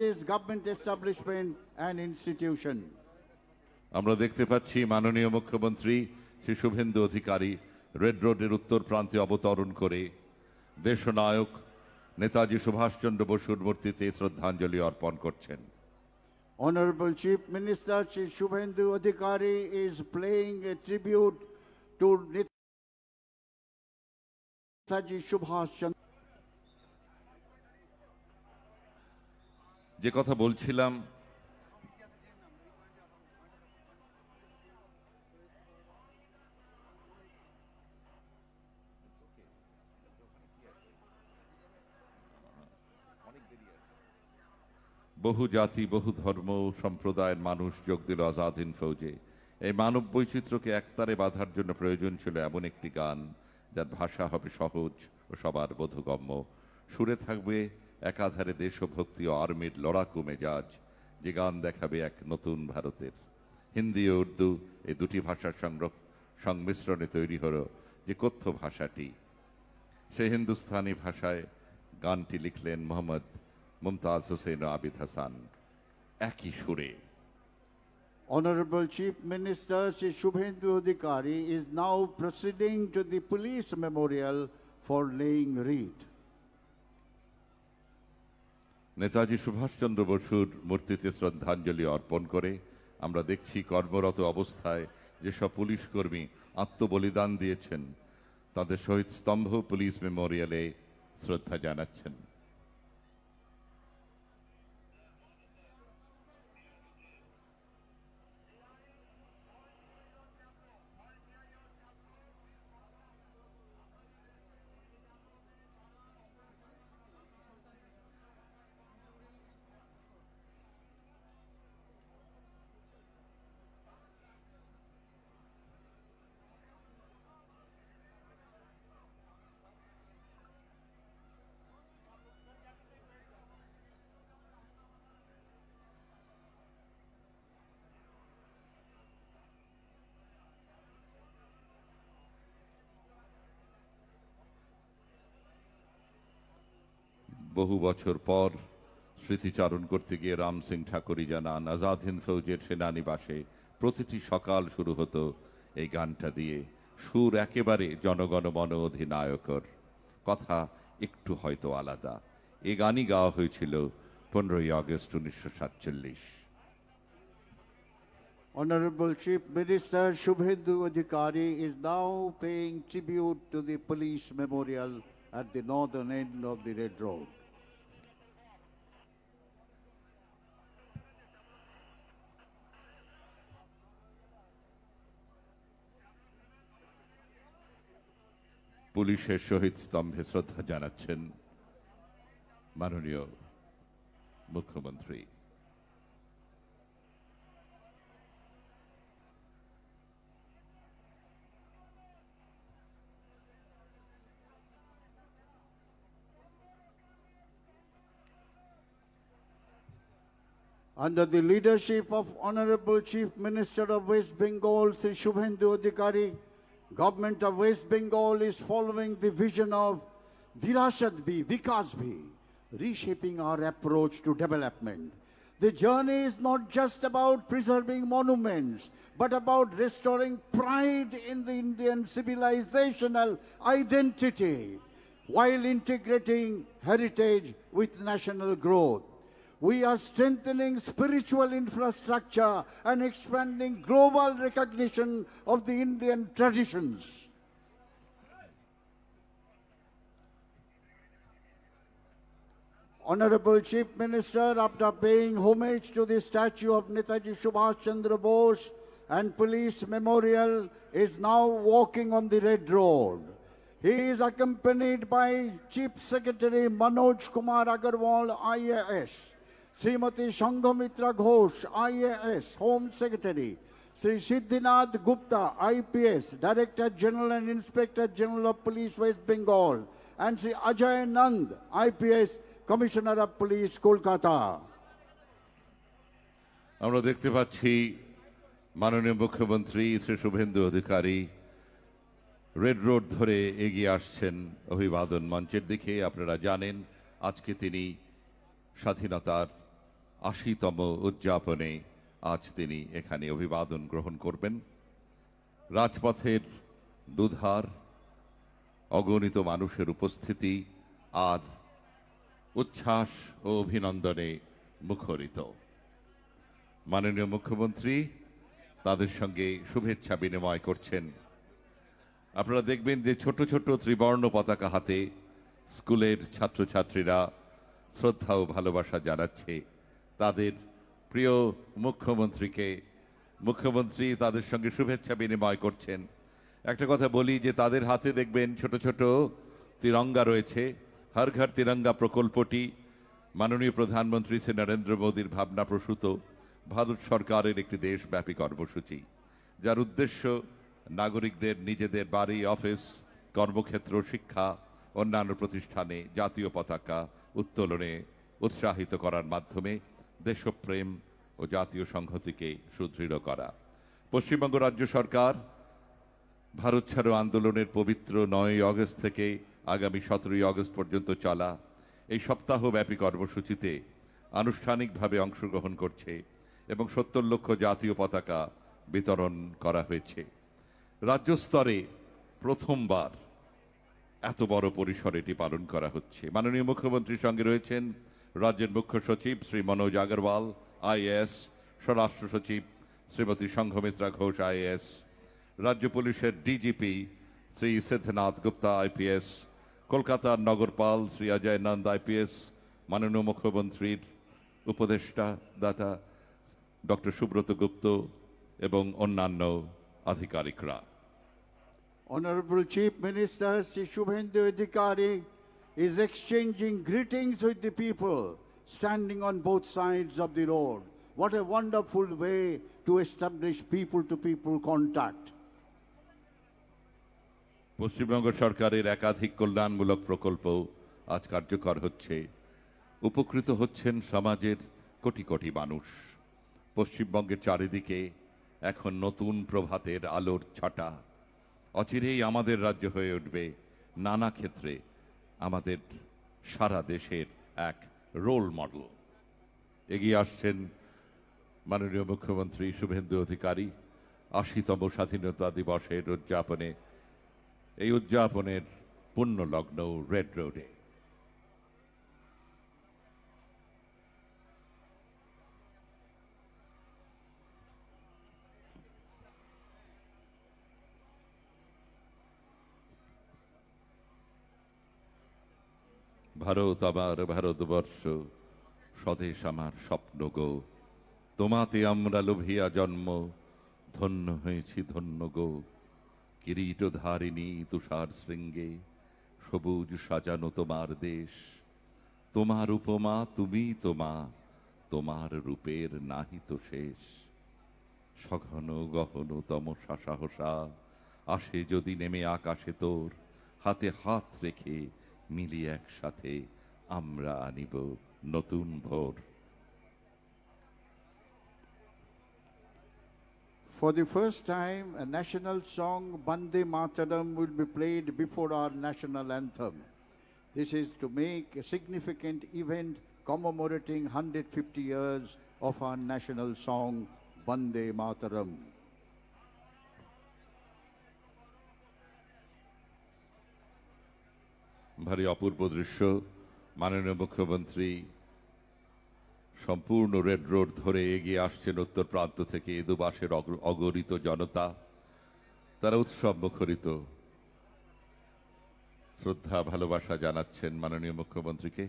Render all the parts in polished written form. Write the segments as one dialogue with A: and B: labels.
A: this government establishment and institution.
B: আমরা দেখতে পাচ্ছি মাননীয় মুখ্যমন্ত্রী শ্রী শুভেন্দু অধিকারী রেড রোডের উত্তর প্রান্তে অবতরণ করে দেশনায়ক নেতাজি সুভাষচন্দ্র বসুর মূর্তিতে শ্রদ্ধাঞ্জলি অর্পণ করছেন।
A: Honorable Chief Minister Shri Shubhendu Adhikari is paying a tribute to Netaji Subhash Chandra.
B: যে কথা বলছিলাম, বহু জাতি বহু ধর্ম সম্প্রদায়ের মানুষ যোগ দিল আজাদ হিন্দ ফৌজে। এই মানব বৈচিত্র্যকে একতারে বাঁধার জন্য প্রয়োজন ছিল এমন একটি গান যার ভাষা হবে সহজ ও সবার বোধগম্য, সুরে থাকবে একাধারে দেশভক্তি ও আর্মির লড়াকু মেজাজ, যে গান দেখাবে এক নতুন ভারতের। হিন্দি ও উর্দু এই দুটি ভাষার সংমিশ্রণে তৈরি হলো যে কথ্য ভাষাটি। সেই হিন্দুস্তানি ভাষায় গানটি লিখলেন মোহাম্মদ মুমতাজ হোসেন ও আবিদ হাসান একই সুরে।
A: Honorable Chief Minister Shri Shubhendu Adhikari is now proceeding to the police memorial for laying wreath.
B: Netaji Subhash Chandra বসুর মূর্তিতে শ্রদ্ধাঞ্জলি অর্পণ করে আমরা দেখছি কর্মরত অবস্থায় যেসব পুলিশ কর্মী আত্মবলিদান দিয়েছেন তাদের শহীদ স্তম্ভ পুলিশ মেমোরিয়ালে শ্রদ্ধা জানাচ্ছেন। বহু বছর পর স্মৃতিচারণ করতে গিয়ে রাম সিং ঠাকুরই জানান, আজাদ হিন্দ ফৌজের সেনানিবাসে প্রতিটি সকাল শুরু হতো এই গানটা দিয়ে। সুর একেবারে জনগণ মন অধিনায়কর, কথা একটু হয়তো আলাদা। এই গানই গাওয়া হয়েছিল 15ই August 1947।
A: Honorable Chief Minister Shubhendu Adhikari is now paying tribute to the police memorial at the northern end of the Red Road.
B: পুলিশের শহীদ স্তম্ভে শ্রদ্ধা জানাচ্ছেন মাননীয় মুখ্যমন্ত্রী।
A: Under the leadership of Honorable Chief Minister of West Bengal, Sri Shubhendu Adhikari, Government of West Bengal is following the vision of Virasat Bhi, Vikas Bhi, reshaping our approach to development. The journey is not just about preserving monuments, but about restoring pride in the Indian civilizational identity while integrating heritage with national growth. We are strengthening spiritual infrastructure and expanding global recognition of the Indian traditions. Honorable Chief Minister, after paying homage to the statue of Netaji Subhash Chandra Bose and Police Memorial, is now walking on the Red Road. He is accompanied by Chief Secretary Manoj Kumar Agarwal, IAS, Srimati Sanghamitra Ghosh, IAS, Home Secretary, Sri Siddhinath Gupta, IPS, Director General and Inspector General of Police, West Bengal, and Sri Ajay Nand, IPS, Commissioner of Police, Kolkata.
B: আমরা দেখতে পাচ্ছি মাননীয় মুখ্যমন্ত্রী Shri Suvendu Adhikari red road ধরে এগিয়ে আসছেন অভিবাদন মঞ্চের দিকে। আপনারা জানেন আজকে তিনি স্বাধীনতার 80তম উদযাপনে আজ তিনি এখানে অভিবাদন গ্রহণ করবেন। রাজপথের দুধার অগণিত মানুষের উপস্থিতি আর উচ্ছ্বাস ও অভিনন্দনে মুখরিত। মাননীয় মুখ্যমন্ত্রী তাদের সঙ্গে শুভেচ্ছা বিনিময় করছেন। আপনারা দেখবেন যে ছোট ছোট ত্রিবর্ণ পতাকা হাতে স্কুলের ছাত্রছাত্রীরা শ্রদ্ধা ও ভালোবাসা জানাচ্ছে তাদের প্রিয় মুখ্যমন্ত্রী তাদের সঙ্গে শুভেচ্ছা বিনিময় করছেন। একটা কথা বলি যে তাদের হাতে দেখবেন ছোট ছোট তিরঙ্গা রয়েছে। হর ঘর তিরঙ্গা প্রকল্পটি মাননীয় প্রধানমন্ত্রী শ্রী নরেন্দ্র মোদীর ভাবনাপ্রসূত ভারত সরকারের একটি দেশব্যাপী কর্মসূচি, যার উদ্দেশ্য নাগরিকদের নিজেদের বাড়ি, অফিস, কর্মক্ষেত্র, শিক্ষা, অন্যান্য প্রতিষ্ঠানে জাতীয় পতাকা উত্তোলনে উৎসাহিত করার মাধ্যমে দেশপ্রেম ও জাতীয় সংহতিকে সুদৃঢ় করা। পশ্চিমবঙ্গ রাজ্য সরকার ভারত ছাড়ো আন্দোলনের পবিত্র 9ই আগস্ট থেকে আগামী 17ই আগস্ট পর্যন্ত চলা এই সপ্তাহব্যাপী কর্মসূচিতে আনুষ্ঠানিকভাবে অংশগ্রহণ করছে এবং 70 লক্ষ জাতীয় পতাকা বিতরণ করা হয়েছে। রাজ্য স্তরে প্রথমবার এত বড় পরিসরে এটি পালন করা হচ্ছে। মাননীয় মুখ্যমন্ত্রীর সঙ্গে রয়েছেন রাজ্যের মুখ্য সচিব শ্রী মনোজ আগরওয়াল আইএএস, স্বরাষ্ট্র সচিব শ্রীমতী সংঘমিত্রা ঘোষ আইএএস, রাজ্য পুলিশের ডিজিপি শ্রী সিদ্ধনাথ গুপ্তা আইপিএস, কলকাতার নগরপাল শ্রী অজয় নন্দ আইপিএস, মাননীয় মুখ্যমন্ত্রীর উপদেষ্টা দাতা ডক্টর সুব্রত গুপ্ত এবং অন্যান্য আধিকারিকরা।
A: Honorable Chief Minister Sri Shubhendu Adhikari is exchanging greetings with the people standing on both sides of the road. What a wonderful way to establish people-to-people contact.
B: Paschimbanga সরকারের একাধিক কল্যাণমূলক প্রকল্প আজ কার্যকর হচ্ছে। উপকৃত হচ্ছেন সমাজের কোটি কোটি মানুষ। পশ্চিমবঙ্গের চারিদিকে এখন নতুন প্রভাতের আলোর ছটা। অচিরেই আমাদের রাজ্য হয়ে উঠবে নানা ক্ষেত্রে আমাদের সারা দেশের এক রোল মডেল। এগিয়ে আসছেন মাননীয় মুখ্যমন্ত্রী শুভেন্দু অধিকারী 80তম স্বাধীনতা দিবসের উদযাপনে, এই উদযাপনের পুণ্য লগ্ন রেড রোডে। ভারত আমার ভারতবর্ষ, স্বদেশ আমার স্বপ্ন গো, তোমাতে আমরা লোভিয়া জন্ম, ধন্য হয়েছি ধন্য গো। কিরীটধারিণী তুষার শৃঙ্গে, সবুজ সাজানো তোমার দেশ। তোমার উপমা তুমি তোমা, তোমার রূপের নাহিত শেষ। সঘন গহন তমসা সাহসা, আসে যদি নেমে আকাশে তোর, হাতে হাত রেখে মিলি একসাথে আমরা আনিব নতুন ভোর।
A: For the first time, a national song, Bande Mataram, will be played before our national anthem. This is to make a significant event commemorating 150 years of our national song, Bande Mataram.
B: ভারী অপূর্ব দৃশ্য। মাননীয় মুখ্যমন্ত্রী সম্পূর্ণ red road ধরে এগিয়ে আসছেন উত্তর প্রান্ত থেকে। দুপাশের অগণিত জনতা, তারা উৎসব মুখরিত, শ্রদ্ধা ভালোবাসা জানাচ্ছেন মাননীয় মুখ্যমন্ত্রীকে।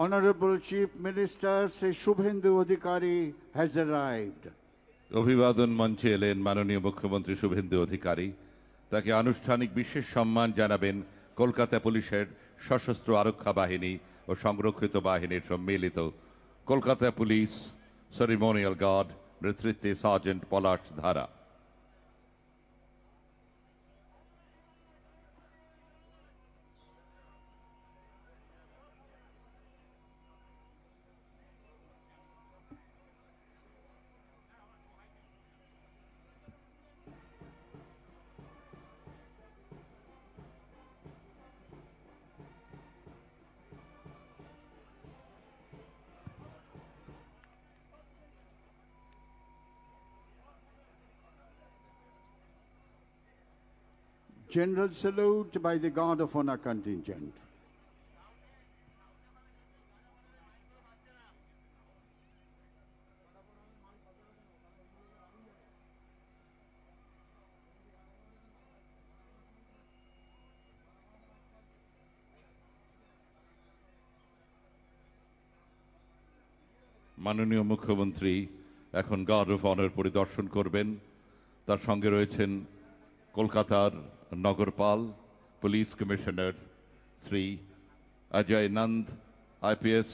A: Honorable Chief Minister Sri Shubhendu Adhikari has arrived.
B: অভিবাদন মঞ্চে এলেন মাননীয় মুখ্যমন্ত্রী শুভেন্দু অধিকারী। তাকে আনুষ্ঠানিক বিশেষ সম্মান জানাবেন কলকাতা পুলিশের সশস্ত্র আরক্ষা বাহিনী ও সংরক্ষিত বাহিনীর সম্মিলিত কলকাতা পুলিশ সেরিমোনিয়াল গার্ড নেতৃত্বে সার্জেন্ট পলাশ ধারা।
A: General salute by the Guard of Honor contingent.
B: মাননীয় মুখ্যমন্ত্রী এখন গার্ড অফ অনার পরিদর্শন করবেন। তার সঙ্গে রয়েছেন কলকাতার নগরপাল police commissioner Shri Ajay Nanda IPS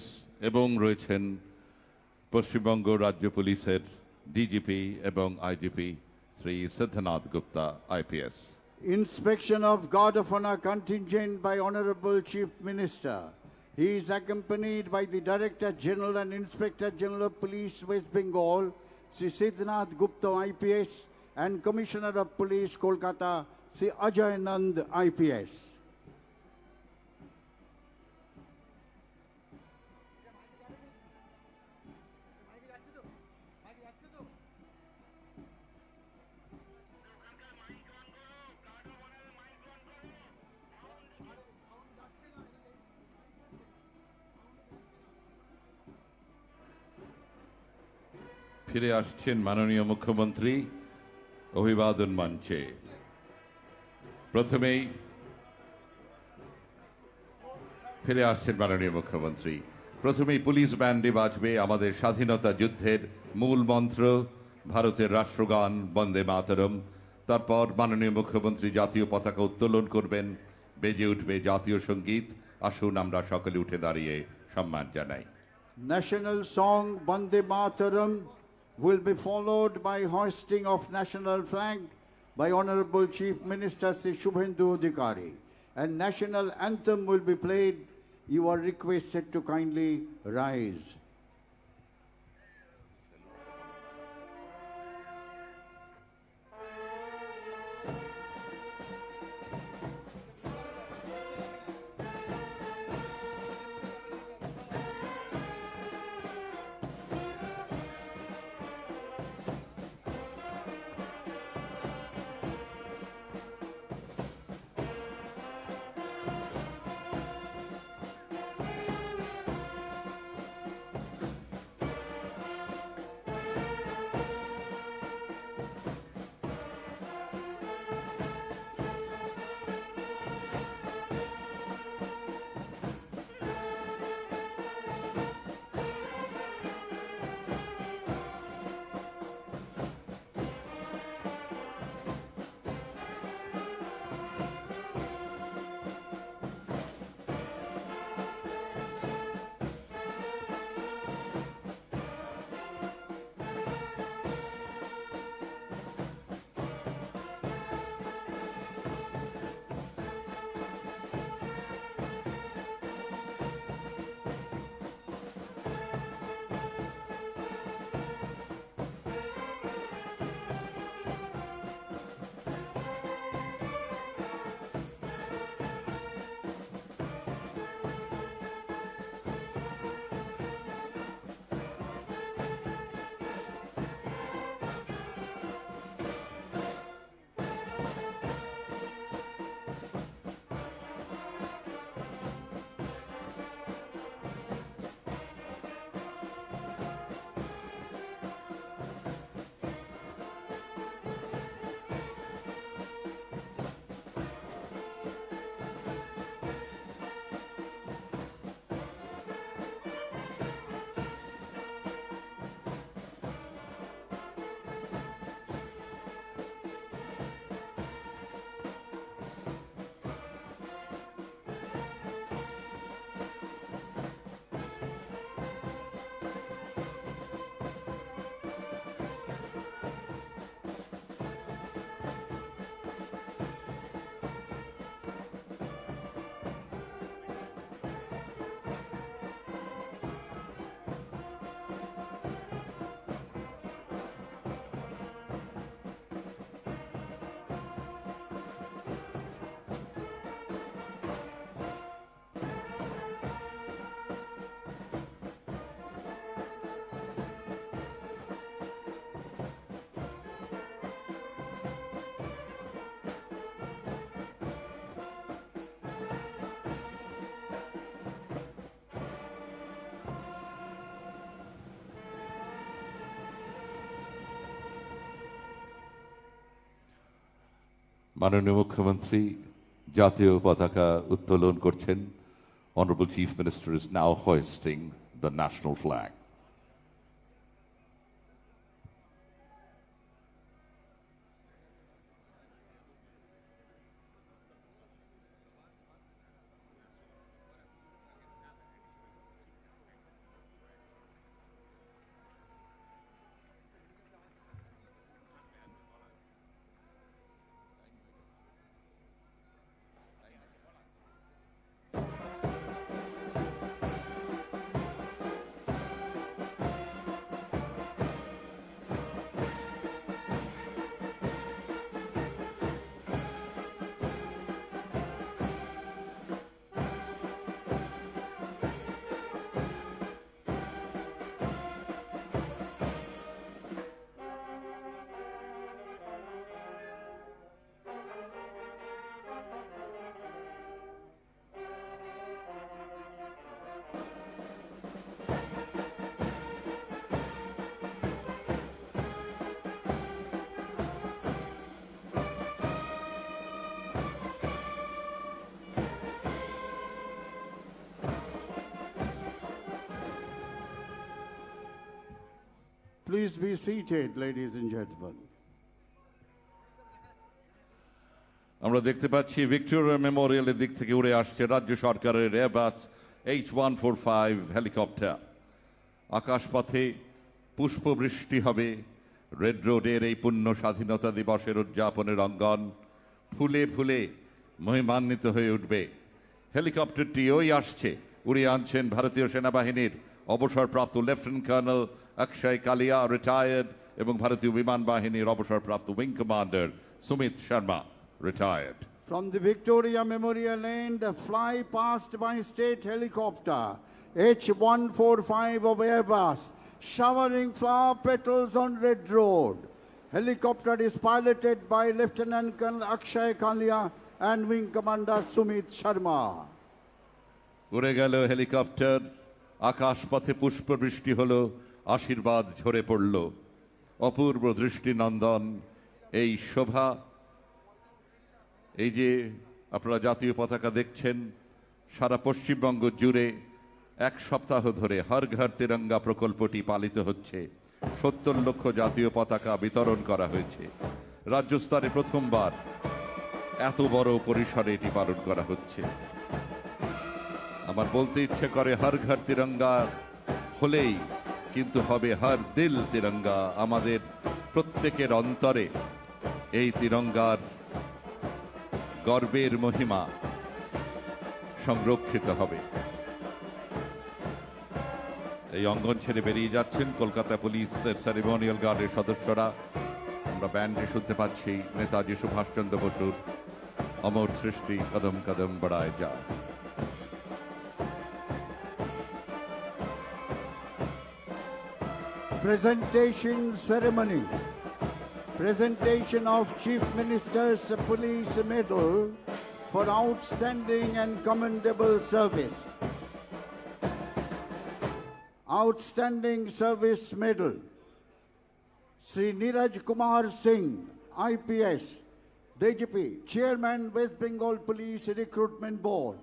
B: এবং রয়েছেন পশ্চিমবঙ্গ রাজ্য পুলিশের ডিজিপি এবং IGP Shri Siddhanath Gupta IPS.
A: Inspection of Guard of Honor contingent by Honorable Chief Minister. He is accompanied by the Director General and Inspector General of Police West Bengal, Sri Siddhanath Gupta IPS, and Commissioner of Police Kolkata, Sri Ajay Nand IPS.
B: ফিরে আসছেন মাননীয় মুখ্যমন্ত্রী অভিবাদন মঞ্চে। প্রথমেই ফিরে আসছেন মাননীয় মুখ্যমন্ত্রী। প্রথমেই পুলিশ ব্যান্ডে বাজবে আমাদের স্বাধীনতা যুদ্ধের মূল মন্ত্র ভারতের রাষ্ট্রগান বন্দে মাতরম। তারপর মাননীয় মুখ্যমন্ত্রী জাতীয় পতাকা উত্তোলন করবেন, বেজে উঠবে জাতীয় সঙ্গীত। আসুন আমরা সকলে উঠে দাঁড়িয়ে সম্মান জানাই।
A: National song Bande Mataram will be followed by hoisting of national flag by Honorable Chief Minister Sri Shubhendu Adhikari, and national anthem will be played. You are requested to kindly rise.
B: মাননীয় মুখ্যমন্ত্রী জাতীয় পতাকা উত্তোলন করছেন। Honorable Chief Minister is now hoisting the national flag.
A: Please be seated, ladies and gentlemen.
B: আমরা দেখতে পাচ্ছি Victoria মেমোরিয়ালের দিক থেকে উড়ে আসছে রাজ্য সরকারের এয়ারবাস H145 হেলিকপ্টার। আকাশপথে পুষ্পবৃষ্টি হবে রেড রোডের এই পূর্ণ স্বাধীনতা দিবসের উদযাপনের অঙ্গন ফুলে ফুলে মহিমান্বিত হয়ে উঠবে। হেলিকপ্টারটি ওই আসছে, উড়িয়ে আনছেন ভারতীয় সেনাবাহিনীর অবসরপ্রাপ্ত লেফটেন্যান্ট কর্নেল অক্ষয় কালিয়া রিটায়ার্ড এবং ভারতীয় বিমান বাহিনীর অবসরপ্রাপ্ত wing commander Sumit Sharma retired.
A: From the Victoria Memorial End, a fly past by state helicopter H145 of Airbus, showering flower petals on Red Road. Helicopter is piloted by Lieutenant Colonel Akshay Kalia and Wing Commander Sumit Sharma.
B: উড়ে গেল helicopter, আকাশপথে পুষ্পবৃষ্টি হলো, আশীর্বাদ ঝরে পড়ল। অপূর্ব দৃষ্টিনন্দন এই শোভা। এই যে আপনারা জাতীয় পতাকা দেখছেন, সারা পশ্চিমবঙ্গ জুড়ে এক সপ্তাহ ধরে হর ঘর তিরঙ্গা প্রকল্পটি পালিত হচ্ছে। 70 লক্ষ জাতীয় পতাকা বিতরণ করা হয়েছে। রাজ্য স্তরে প্রথমবার এত বড় পরিসরে এটি পালন করা হচ্ছে। আমার বলতে ইচ্ছে করে হর ঘর তিরঙ্গা হলেই কিন্তু হবে হর দিল তিরঙ্গা। আমাদের প্রত্যেকের অন্তরে এই তিরঙ্গার গর্বের মহিমা সংরক্ষিত হবে। এই অঙ্গন ছেড়ে বেরিয়ে যাচ্ছেন কলকাতা পুলিশের সেরিমোনিয়াল গার্ডের সদস্যরা। আমরা ব্যান্ডে শুনতে পাচ্ছি নেতাজি সুভাষচন্দ্র বসুর অমর সৃষ্টি কদম কদম বড়ায় যা।
A: Presentation ceremony. Presentation of Chief Minister's Police Medal for outstanding and commendable service. Outstanding Service Medal. Sri Neeraj Kumar Singh, IPS, DGP, Chairman, West Bengal Police Recruitment Board.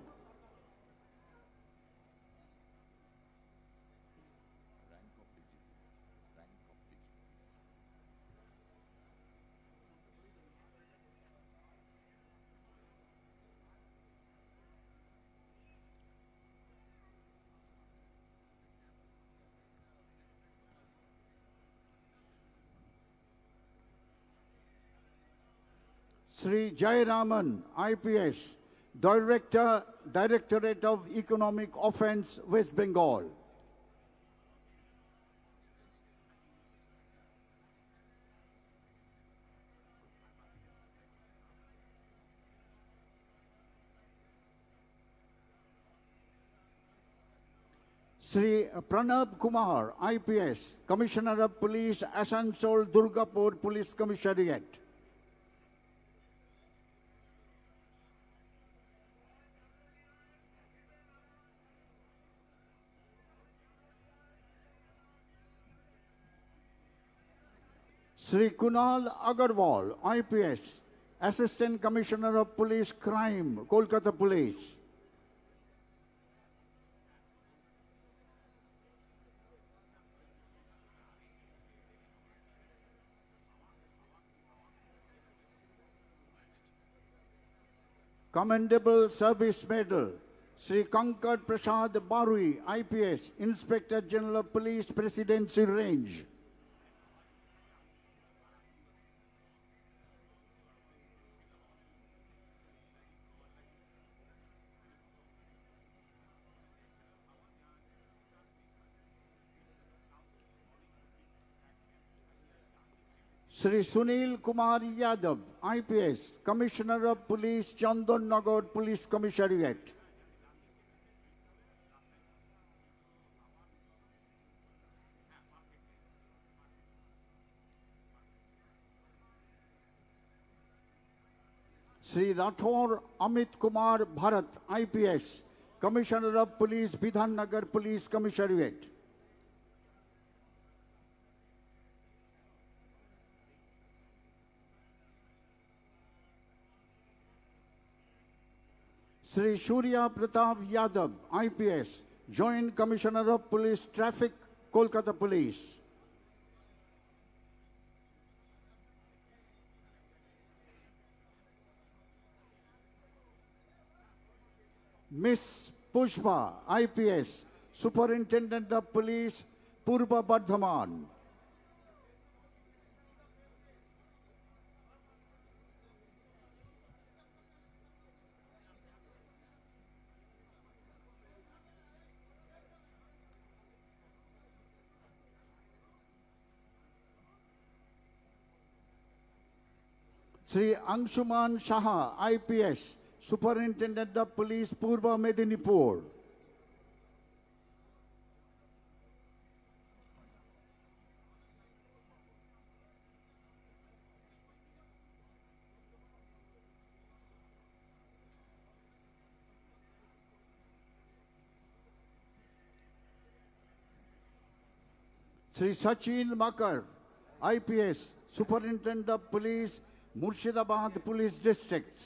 A: Sri Jayaraman, IPS, Directorate of Economic Offence, West Bengal. Sri Pranab Kumar, IPS, Commissioner of Police, Asansol, Durgapur Police Commissariat. Sri Kunal Agarwal, IPS, Assistant Commissioner of Police Crime, Kolkata Police. Commendable Service Medal, Sri Kankad Prasad Barui, IPS, Inspector General of Police, Presidency Range. Sri Sunil Kumar Yadav, IPS, Commissioner of Police, Chandan Nagar Police Commissariat. Sri Rathore Amit Kumar Bharat, IPS, Commissioner of Police, Bidhan Nagar Police Commissariat. Sri Surya Pratap Yadav, IPS, Joint Commissioner of Police Traffic, Kolkata Police. Miss Pushpa, IPS, Superintendent of Police, Purba Bardhaman. Sri Anshuman Shaha, IPS, Superintendent of Police, Purba Medinipur. Sri Sachin Makar, IPS, Superintendent of Police, Murshidabad Police District.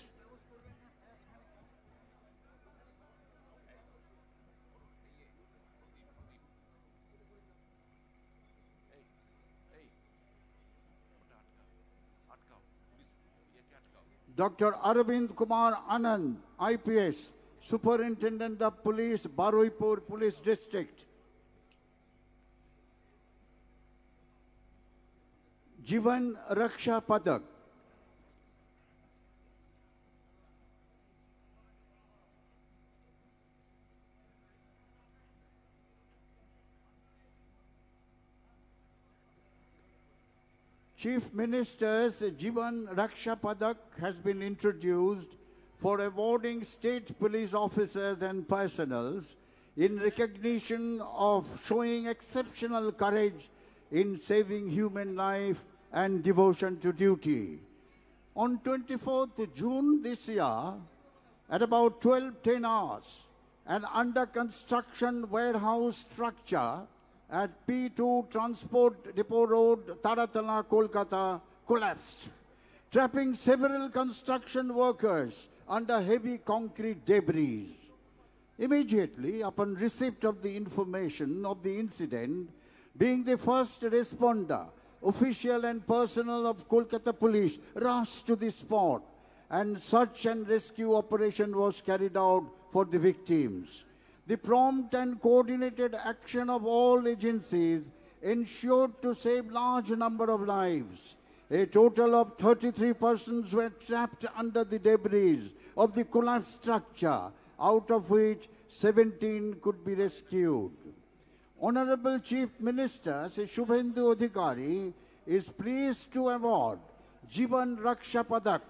A: Dr. Arvind Kumar Anand, IPS, Superintendent of Police, Baruipur Police District. Jivan Raksha Padak. Chief Minister's Jivan Raksha Padak has been introduced for awarding state police officers and personnels in recognition of showing exceptional courage in saving human life and devotion to duty. On 24th June this year, at about 12:10 hours, an under construction warehouse structure at P2 Transport Depot Road, Taratala, Kolkata, collapsed, trapping several construction workers under heavy concrete debris. Immediately upon receipt of the information of the incident, being the first responder, official and personnel of Kolkata Police rushed to the spot, and search and rescue operation was carried out for the victims. The prompt and coordinated action of all agencies ensured to save large number of lives. A total of 33 persons were trapped under the debris of the collapsed structure, out of which 17 could be rescued. Honorable Chief Minister Sri Shubhendu Adhikari is pleased to award Jivan Raksha Padak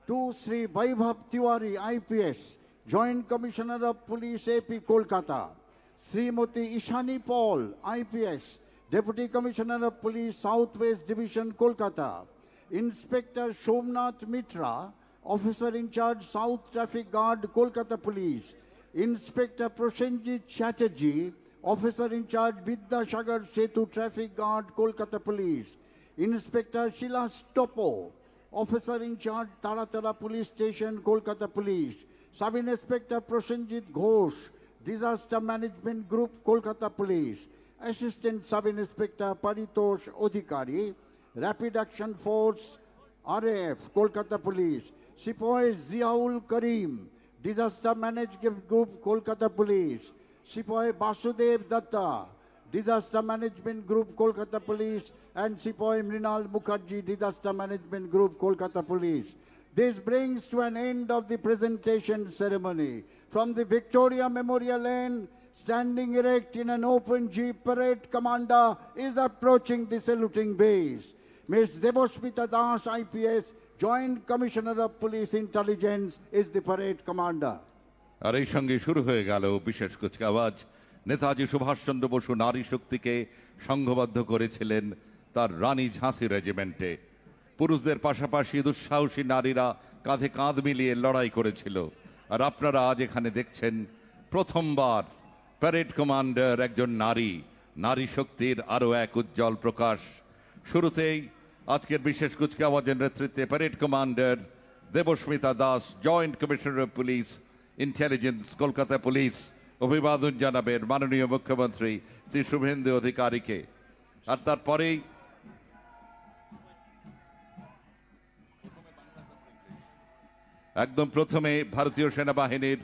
A: to Sri Vaibhav Tiwari, IPS, Joint Commissioner of Police, AP, Kolkata, Srimati Ishani Paul, IPS, Deputy Commissioner of Police, Southwest Division, Kolkata, Inspector Somnath Mitra, Officer in Charge, South Traffic Guard, Kolkata Police, Inspector Prosenjit Chatterjee, Officer in Charge, Vidyasagar Setu Traffic Guard, Kolkata Police, Inspector Sheila Stopo, Officer in charge, Taratala Police Station, Kolkata Police. Sub-Inspector Prosenjit Ghosh, Disaster Management Group, Kolkata Police. Assistant Sub-Inspector Paritosh Odhikari, Rapid Action Force, RAF, Kolkata Police. Sipoy Ziaul Karim, Disaster Management Group, Kolkata Police. Sipoy Basudev Datta, Disaster Management Group, Kolkata Police, and Sipoy Mrinal Mukherjee, Disaster Management Group, Kolkata Police. This brings to an end of the presentation ceremony. From the Victoria Memorial Lane, standing erect in an open jeep, parade commander is approaching the saluting base. Ms. Debosmita Das, IPS, Joint Commissioner of Police Intelligence, is the parade commander.
B: আর এই সঙ্গে শুরু হয়ে গেল বিশেষ কুচকাওয়াজ। নেতাজি সুভাষচন্দ্র বসু নারী শক্তিকে সংঘবদ্ধ করেছিলেন তার রানী ঝাঁসি রেজিমেন্টে। পুরুষদের পাশাপাশি দুঃসাহসী নারীরা কাঁধে কাঁধ মিলিয়ে লড়াই করেছিল। আর আপনারা আজ এখানে দেখছেন প্রথমবার প্যারেড কমান্ডার একজন নারী, নারী শক্তির আরও এক উজ্জ্বল প্রকাশ। শুরুতেই আজকের বিশেষ কুচকাওয়াজের নেতৃত্বে parade commander Debasmita Das, joint commissioner of police intelligence, Kolkata police, অভিবাদন জানাবেন মাননীয় মুখ্যমন্ত্রী শ্রী শুভেন্দু অধিকারীকে। আর তারপরেই একদম প্রথমে ভারতীয় সেনাবাহিনীর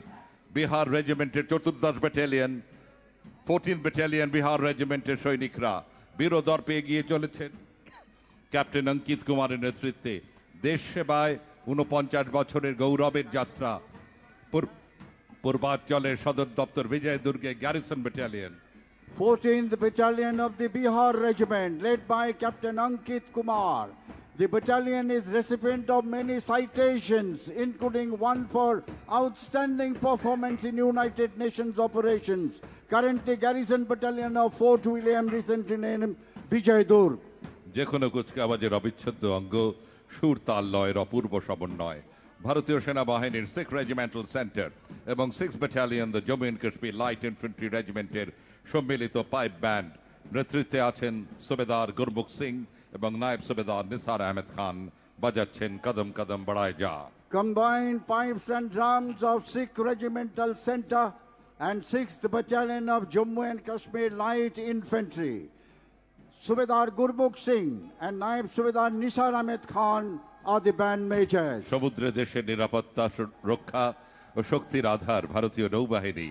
B: বিহার রেজিমেন্টের ৪র্দশ ব্যাটালিয়ন, 14th ব্যাটালিয়ন বিহার রেজিমেন্টের সৈনিকরা বীরদর্পে এগিয়ে চলেছেন ক্যাপ্টেন অঙ্কিত কুমারের নেতৃত্বে। দেশ সেবায় ৪৯ বছরের গৌরবের যাত্রা। পূর্বাঞ্চলের সদর দপ্তর বিজয় দুর্গে garrison battalion,
A: 14th Battalion of the Bihar Regiment, led by Captain Ankit Kumar. The battalion is recipient of many citations, including one for outstanding performance in United Nations operations. Currently, Garrison Battalion of Fort William, recently named Vijay Durg.
B: যে কোনো কুচকাওয়াজের অবিচ্ছেদ্য অঙ্গ সুর তাল লয়ের অপূর্ব সমন্বয়। ভারতীয় সেনাবাহিনীর 6th regimental centre এবং 6th battalion the Jammu and Kashmir light infantry রেজিমেন্টের সম্মিলিত পাইপ ব্যান্ড। নেতৃত্বে আছেন সুবেদার গুরমুখ সিং এবং নায়েব সুবেদার নিসার আহমেদ খান, বাজাচ্ছেন কদম কদম বড়ায় যা।
A: Combined pipes and drums of 6th Regimental Center and 6th Battalion of Jammu and Kashmir Light Infantry. Subedar Gurmukh Singh and Naib Subedar Nisar Ahmed Khan are the band majors.
B: সমুদ্রে দেশের নিরাপত্তা রক্ষা ও শক্তির আধার ভারতীয় নৌবাহিনী।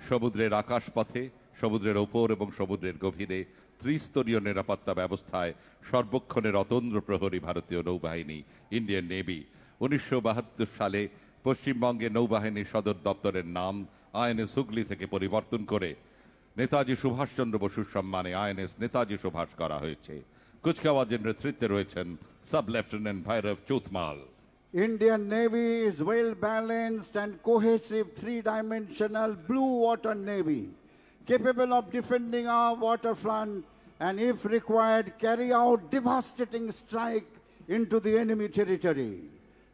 B: সমুদ্রের আকাশপথে, সমুদ্রের ওপর এবং সমুদ্রের গভীরে ত্রিস্তরীয় নিরাপত্তা ব্যবস্থায় সর্বক্ষণের অতন্দ্র প্রহরী ভারতীয় নৌবাহিনী, ইন্ডিয়ান নেভি। ১৯৭২ সালে পশ্চিমবঙ্গে নৌবাহিনীর সদর দপ্তরের নাম আইএনএস হুগলি থেকে পরিবর্তন করে নেতাজি সুভাষচন্দ্র বসুর সম্মানে আইএনএস নেতাজি সুভাষ করা হয়েছে। কুচকাওয়াজের নেতৃত্বে রয়েছেন sub lieutenant Bhairav Chouthmal.
A: Indian Navy is well-balanced and cohesive three-dimensional blue water navy, capable of defending our waterfront and, if required, carry out devastating strike into the enemy territory.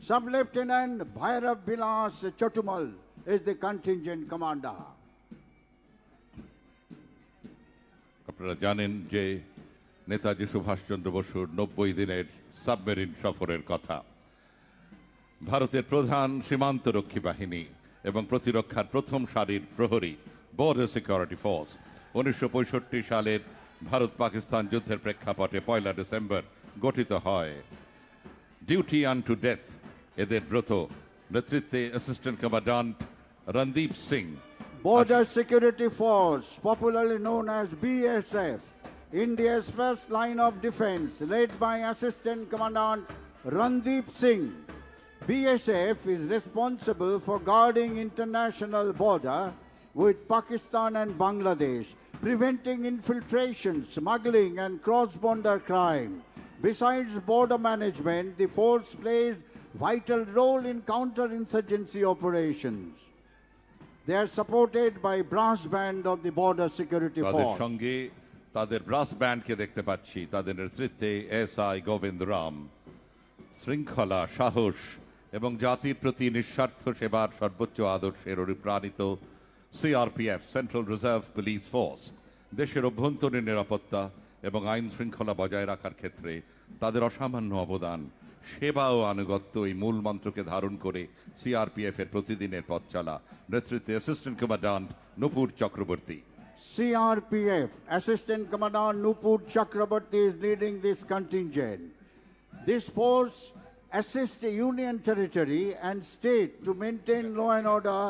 A: Sub-Lieutenant Bhairav Vilas Chotumal is the contingent commander.
B: আপনারা জানেন যে নেতাজি সুভাষচন্দ্র বসুর ৯০ দিনের submarine সফরের কথা। ভারতের প্রধান সীমান্তরক্ষী বাহিনী এবং প্রতিরক্ষার প্রথম সারির প্রহরী বর্ডার সিকিউরিটি ফোর্স ১৯৬৫ সালের ভারত পাকিস্তান যুদ্ধের প্রেক্ষাপটে ১ ডিসেম্বর গঠিত হয়। ডিউটি আনটু ডেথ এদের ব্রত। নেতৃত্বে assistant commandant Randeep Singh.
A: Border Security Force, popularly known as BSF, India's first line of defense, led by Assistant Commandant Randeep Singh. BSF is responsible for guarding international border with Pakistan and Bangladesh, preventing infiltration, smuggling and cross-border crime. Besides border management, the force plays vital role in counter-insurgency operations. They are supported by brass band of the Border Security
B: তাদের
A: Force.
B: সঙ্গে তাদের brass ব্যান্ডকে দেখতে পাচ্ছি। তাদের নেতৃত্বে SI Govinda Ram. শৃঙ্খলা, সাহস এবং জাতির প্রতি নিঃস্বার্থ সেবার সর্বোচ্চ আদর্শের অনুপ্রাণিত CRPF, central reserve police force, দেশের অভ্যন্তরীণ নিরাপত্তা এবং আইন শৃঙ্খলা বজায় রাখার ক্ষেত্রে তাদের অসামান্য অবদান সেবা ও আনুগত্য এই মূল মন্ত্রকে ধারণ করে সিআরপিএফ এর প্রতিদিনের পথ চলা নেতৃত্বে assistant commandant Nupur Chakraborty.
A: CRPF Assistant Commandant Nupur Chakraborty is leading this contingent. This force assists the Union Territory and state to maintain law and order,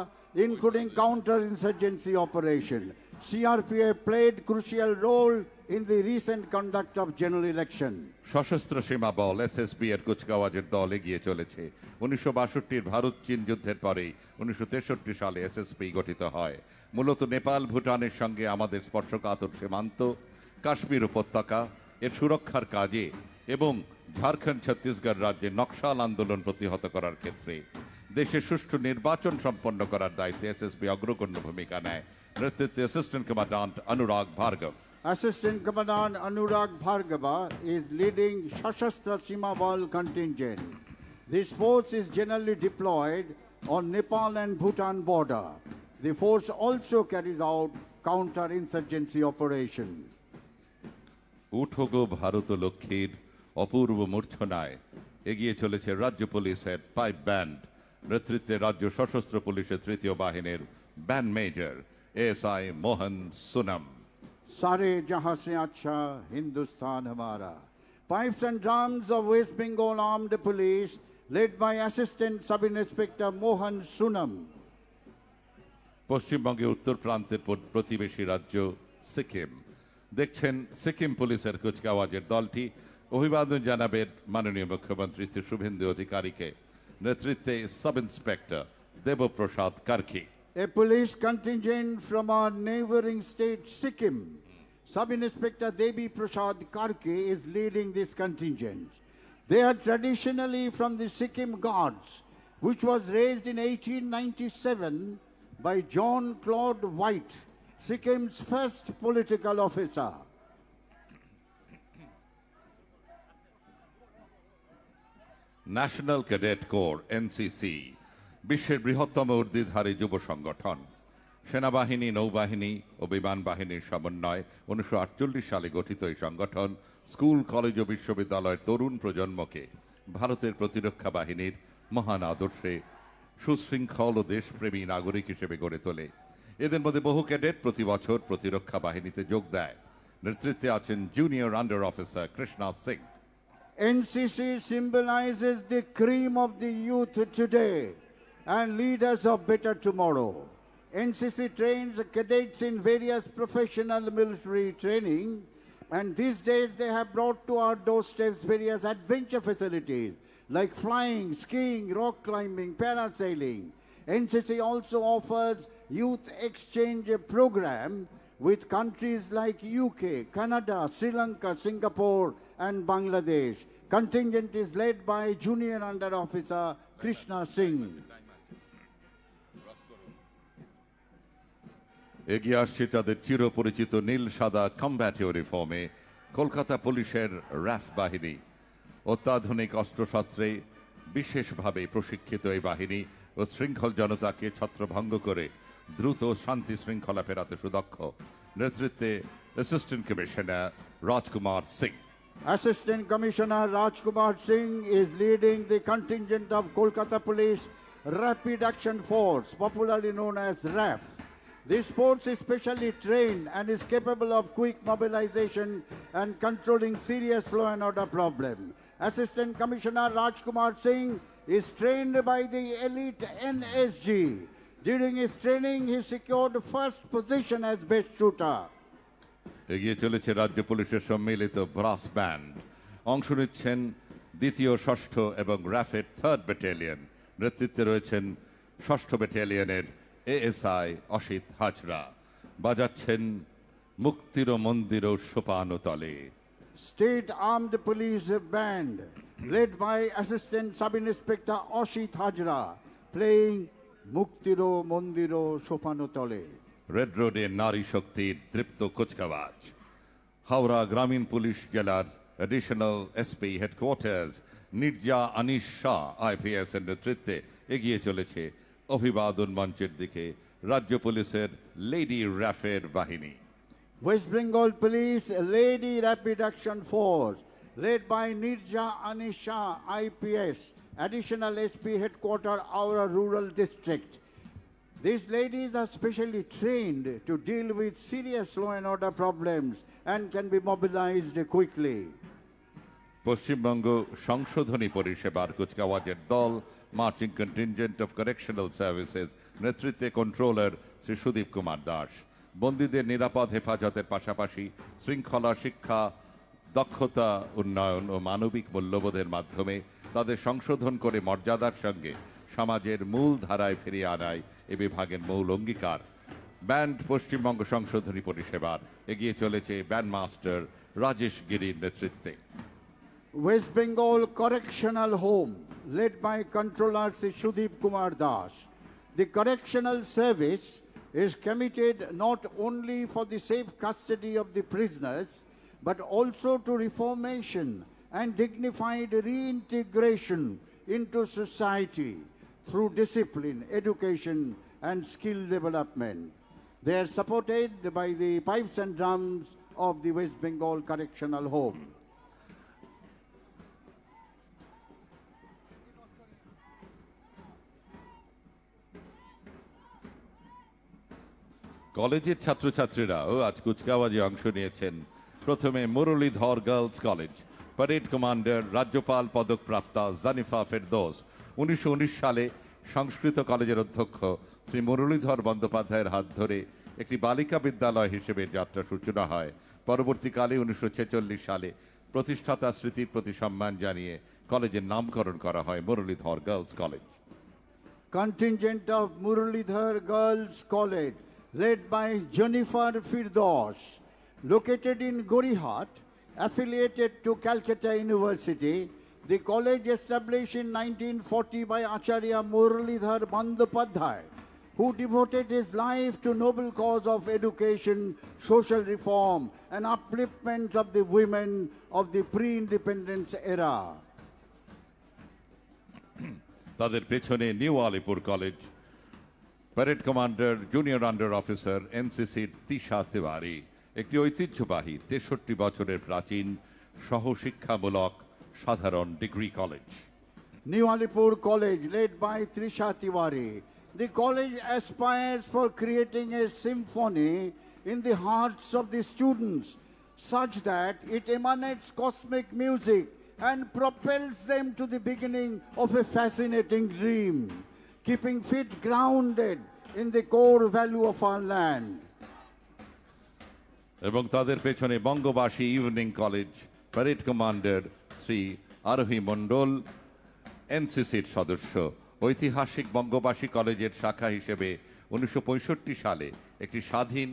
A: including counter-insurgency operation. CRPF played crucial role in the recent conduct of general election.
B: সশস্ত্র সীমা বল SSB এর কুচকাওয়াজের দল এগিয়ে চলেছে। 1962 ভারত চীন যুদ্ধের পরে 1963 সালে SSB গঠিত হয়। মূলত নেপাল ভুটানের সঙ্গে আমাদের স্পর্শকাতর সীমান্ত, কাশ্মীর উপত্যকা এর সুরক্ষার কাজে এবং ঝাড়খণ্ড ছত্তিশগড় রাজ্যে নকশাল আন্দোলন প্রতিহত করার ক্ষেত্রে দেশে সুষ্ঠু নির্বাচন সম্পন্ন করার দায়িত্বে এসএসবি অগ্রগণ্য ভূমিকা নেয়। নেতৃত্বে assistant commandant Anurag Bhargav.
A: Assistant Commandant Anurag Bhargava is leading Shashastra Sima Bal contingent. This force is generally deployed on Nepal and Bhutan border. The force also carries out counter-insurgency operation.
B: উঠোগো ভারত লক্ষ্মীর অপূর্ব মূর্ছনায় এগিয়ে চলেছে রাজ্য পুলিশের pipe band. নেতৃত্বে রাজ্য সশস্ত্র পুলিশের তৃতীয় বাহিনীর ব্যান্ড মেজর এএসআই মোহন সুনাম।
A: Sare jahan se acha Hindustan hamara. Pipes and drums of West Bengal Armed Police led by Assistant Sub-Inspector Mohan Sunam.
B: পশ্চিমবঙ্গের উত্তর প্রান্তের প্রতিবেশী রাজ্য সিকিম। দেখছেন সিকিম পুলিশের কুচকাওয়াজের দলটি অভিবাদন জানাবেন মাননীয় মুখ্যমন্ত্রী শ্রী শুভেন্দু অধিকারীকে। নেতৃত্বে sub inspector Debprasad Karki.
A: A police contingent from our neighboring state Sikkim. Sub-Inspector Devi Prasad Karke is leading this contingent. They are traditionally from the Sikkim Guards, which was raised in 1897 by John Claude White, Sikkim's first political officer.
B: National cadet corps NCC বিশ্বের বৃহত্তম ঊর্ধ্বধারী যুব সংগঠন। সেনাবাহিনী, নৌবাহিনী ও বিমান বাহিনীর সমন্বয় 1948 সালে গঠিত এই সংগঠন স্কুল, কলেজ ও বিশ্ববিদ্যালয়ের তরুণ প্রজন্মকে ভারতের প্রতিরক্ষা বাহিনীর মহান আদর্শে সুশৃঙ্খল ও দেশপ্রেমী নাগরিক হিসেবে গড়ে তোলে। এদের মধ্যে বহু ক্যাডেট প্রতি বছর প্রতিরক্ষা বাহিনীতে যোগ দেয়। নেতৃত্বে আছেন junior under officer Krishna Singh.
A: NCC symbolizes the cream of the youth today and leaders of better tomorrow. NCC trains cadets in various professional military training, and these days they have brought to our doorsteps various adventure facilities like flying, skiing, rock climbing, parasailing. NCC also offers youth exchange program with countries like UK, Canada, Sri Lanka, Singapore, and Bangladesh. Contingent is led by Junior Under Officer Krishna Singh.
B: এগিয়ে আসছে তাদের চিরপরিচিত নীল সাদা combat ইউনিফর্মে Kolkata পুলিশের RAF বাহিনী। অত্যাধুনিক অস্ত্রশস্ত্রে বিশেষভাবে প্রশিক্ষিত এই বাহিনী ও শৃঙ্খল জনতাকে ছত্রভঙ্গ করে দ্রুত শান্তি শৃঙ্খলা ফেরাতে সুদক্ষ। নেতৃত্বে assistant commissioner Rajkumar Singh.
A: Assistant Commissioner Rajkumar Singh is leading the contingent of Kolkata Police Rapid Action Force, popularly known as RAF. This force is specially trained and is capable of quick mobilization and controlling serious law and order problem. Assistant Commissioner Rajkumar Singh is trained by the elite NSG. During his training, he secured first position as best shooter.
B: এগিয়ে চলেছে রাজ্য পুলিশের সম্মিলিত brass band. অংশ নিচ্ছেন দ্বিতীয়, ষষ্ঠ এবং র্যাফের 3rd ব্যাটালিয়ন। নেতৃত্বে রয়েছেন 6ষ্ঠ ব্যাটালিয়নের এএসআই অসিত হাজরা। বাজাচ্ছেন মুক্তির মন্দির সোপানতলে।
A: State Armed Police Band, led by Assistant Sub-Inspector Oshit Hajra, playing Muktiro Mondiro Sopanotole.
B: Red রোডে নারী শক্তির তৃপ্ত কুচকাওয়াজ। হাওড়া গ্রামীণ পুলিশ জেলার additional SP headquarters Nirja Anis Shah IPS এর নেতৃত্বে এগিয়ে চলেছে অভিবাদন মঞ্চের দিকে রাজ্য পুলিশের লেডি র্যাফের বাহিনী।
A: West Bengal Police Lady Rapid Action Force led by Nirja Anisha IPS, Additional SP Headquarter, Aura Rural District. These ladies are specially trained to deal with serious law and order problems and can be mobilized quickly.
B: Paschimbanga সংশোধনী পরিষেবার কুচকাওয়াজের দল marching contingent of correctional services নেতৃত্বে controller Shri Sudip Kumar Das বন্দীদের নিরাপদ হেফাজতের পাশাপাশি শৃঙ্খলা শিক্ষা দক্ষতা উন্নয়ন ও মানবিক মূল্যবোধের মাধ্যমে তাদের সংশোধন করে মর্যাদার সঙ্গে সমাজের মূল ধারায় ফিরিয়ে আনায় এ বিভাগের মূল অঙ্গীকার। ব্যান্ড পশ্চিমবঙ্গ সংশোধনী পরিষেবার এগিয়ে চলেছে ব্যান্ড মাস্টার রাজেশ গিরির নেতৃত্বে।
A: West Bengal Correctional Home, led by Controller Sri Sudeep Kumar Das. The correctional service is committed not only for the safe custody of the prisoners, but also to reformation and dignified reintegration into society through discipline, education, and skill development. They are supported by the pipes and drums of the West Bengal Correctional Home.
B: কলেজের ছাত্রছাত্রীরাও আজ কুচকাওয়াজে অংশ নিয়েছেন। প্রথমে Muralidhar girls college, parade commander রাজ্যপাল পদকপ্রাপ্তা জানিফা ফেরদৌস। 1919 সালে সংস্কৃত কলেজের অধ্যক্ষ শ্রী মুরলীধর বন্দ্যোপাধ্যায়ের হাত ধরে একটি বালিকা বিদ্যালয় হিসেবে যাত্রা সূচনা হয়। পরবর্তীকালে 1946 সালে প্রতিষ্ঠাতা স্মৃতির প্রতি সম্মান জানিয়ে কলেজের নামকরণ করা হয় Muralidhar girls college.
A: Contingent of Muralidhar Girls College, led by Jennifer Firdaus, located in Gorihat, affiliated to Calcutta University. The college established in 1940 by Acharya Muralidhar Bandyopadhyay, who devoted his life to noble cause of education, social reform, and upliftment of the women of the pre-independence era.
B: তাদের পেছনে New Alipur college, parade commander junior under officer এনসিসির তিশা তিওয়ারি, একটি ঐতিহ্যবাহী 63 বছরের প্রাচীন সহশিক্ষামূলক সাধারণ degree college.
A: New Alipur College, led by Trisha Tiwari. The college aspires for creating a symphony in the hearts of the students, such that it emanates cosmic music and propels them to the beginning of a fascinating dream, keeping feet grounded in the core value of our land.
B: এবং তাদের পেছনে Bangabasi evening college, parade commander Shri Arohi Mondal এনসিসির সদস্য। ঐতিহাসিক বঙ্গবাসী কলেজের শাখা হিসেবে 1965 সালে একটি স্বাধীন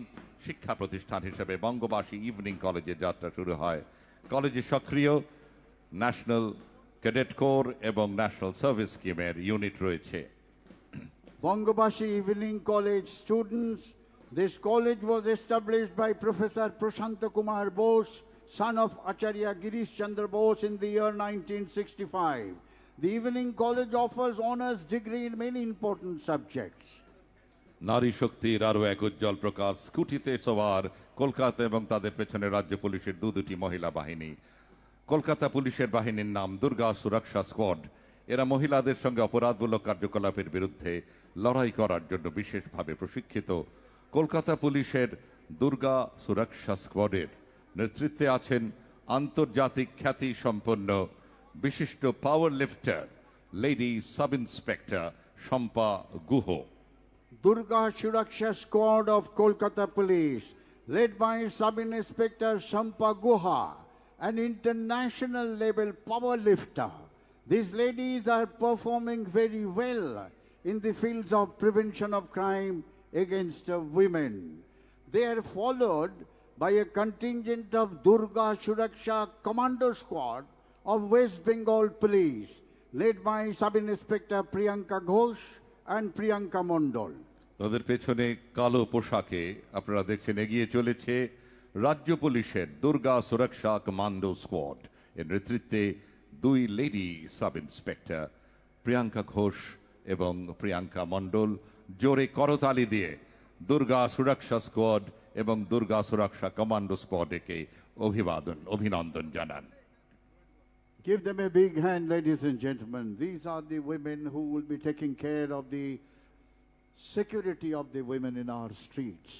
B: শিক্ষা প্রতিষ্ঠান হিসেবে বঙ্গবাসী ইভিনিং কলেজের যাত্রা শুরু হয়। কলেজে সক্রিয় ন্যাশনাল ক্যাডেট কোর এবং ন্যাশনাল সার্ভিস স্কিমের ইউনিট রয়েছে।
A: Bangabashi Evening College students. This college was established by Professor Prashanta Kumar Bose, son of Acharya Girish Chandra Bose, in the year 1965. The Evening College offers honors degree in many important subjects.
B: নারী শক্তির আরও এক উজ্জ্বল প্রকাশ স্কুটিতে সওয়ার কলকাতা এবং তাদের পেছনে রাজ্য পুলিশের দুটি মহিলা বাহিনী। কলকাতা পুলিশের বাহিনীর নাম দুর্গা সুরক্ষা স্কোয়াড। এরা মহিলাদের সঙ্গে অপরাধমূলক কার্যকলাপের বিরুদ্ধে লড়াই করার জন্য বিশেষভাবে প্রশিক্ষিত। কলকাতা পুলিশের দুর্গা সুরক্ষা স্কোয়াডের নেতৃত্বে আছেন আন্তর্জাতিক খ্যাতি সম্পন্ন বিশিষ্ট power lifter lady sub inspector Shampa Guha.
A: Durga Suraksha Squad of Kolkata Police, led by Sub-Inspector Shampa Guha, an international level power lifter. These ladies are performing very well in the fields of prevention of crime against women. They are followed by a contingent of Durga Suraksha Commando Squad of West Bengal Police, led by Sub-Inspector Priyanka Ghosh and Priyanka Mondol.
B: তাদের পেছনে কালো পোশাকে আপনারা দেখছেন এগিয়ে চলেছে রাজ্য পুলিশের দুর্গা সুরক্ষা কমান্ডো স্কোয়াড। এর নেতৃত্বে দুই lady sub inspector Priyanka Ghosh এবং প্রিয়াঙ্কা মণ্ডল জোরে করতালি দিয়ে দুর্গা সুরক্ষা স্কোয়াড এবং দুর্গা সুরক্ষা কমান্ডো স্কোয়াডকে অভিনন্দন জানান।
A: Give them a big hand, ladies and gentlemen. These are the women who will be taking care of the security of the women in our streets.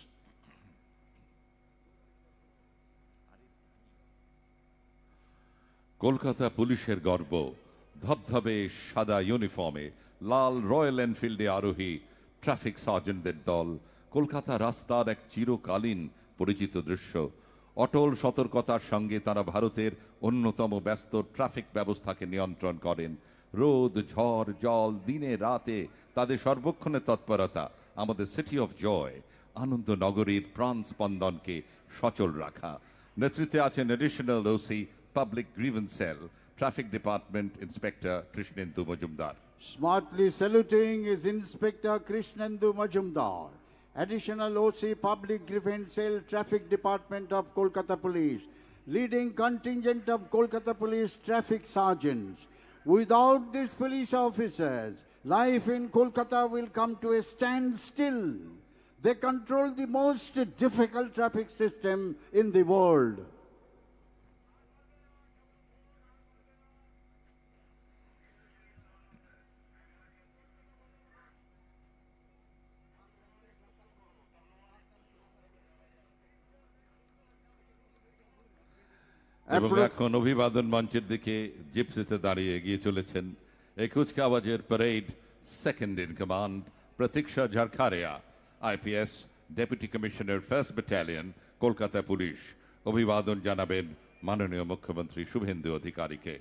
B: Kolkata পুলিশের গর্ব, ধবধবে সাদা ইউনিফর্মে লাল রয়্যাল এনফিল্ডে আরোহী ট্রাফিক সার্জেন্টদের দল কলকাতা রাস্তার এক চিরকালীন পরিচিত দৃশ্য। অটল সতর্কতার সঙ্গে তারা ভারতের অন্যতম ব্যস্ত ট্রাফিক ব্যবস্থাকে নিয়ন্ত্রণ করেন। রোদ, ঝড়, জল, দিনে রাতে তাদের সর্বক্ষণের তৎপরতা আমাদের সিটি অফ জয়, আনন্দ নগরীর প্রাণ স্পন্দনকে সচল রাখা। নেতৃত্বে আছেন additional OC public grievance cell, traffic department inspector Krishnendu Majumdar.
A: Smartly saluting is Inspector Krishnendu Majumdar, Additional OC Public Grievance Cell, Traffic Department of Kolkata Police, leading contingent of Kolkata Police traffic sergeants. Without these police officers, life in Kolkata will come to a standstill. They control the most difficult traffic system in the world.
B: এবং এখন অভিবাদন মঞ্চের দিকে জিপসিতে দাঁড়িয়ে এগিয়ে চলেছেন এই কুচকাওয়াজের parade second in command Pratiksha Jharkharia, IPS, deputy commissioner first battalion, Kolkata police. অভিবাদন জানাবেন মাননীয় মুখ্যমন্ত্রী শুভেন্দু অধিকারীকে।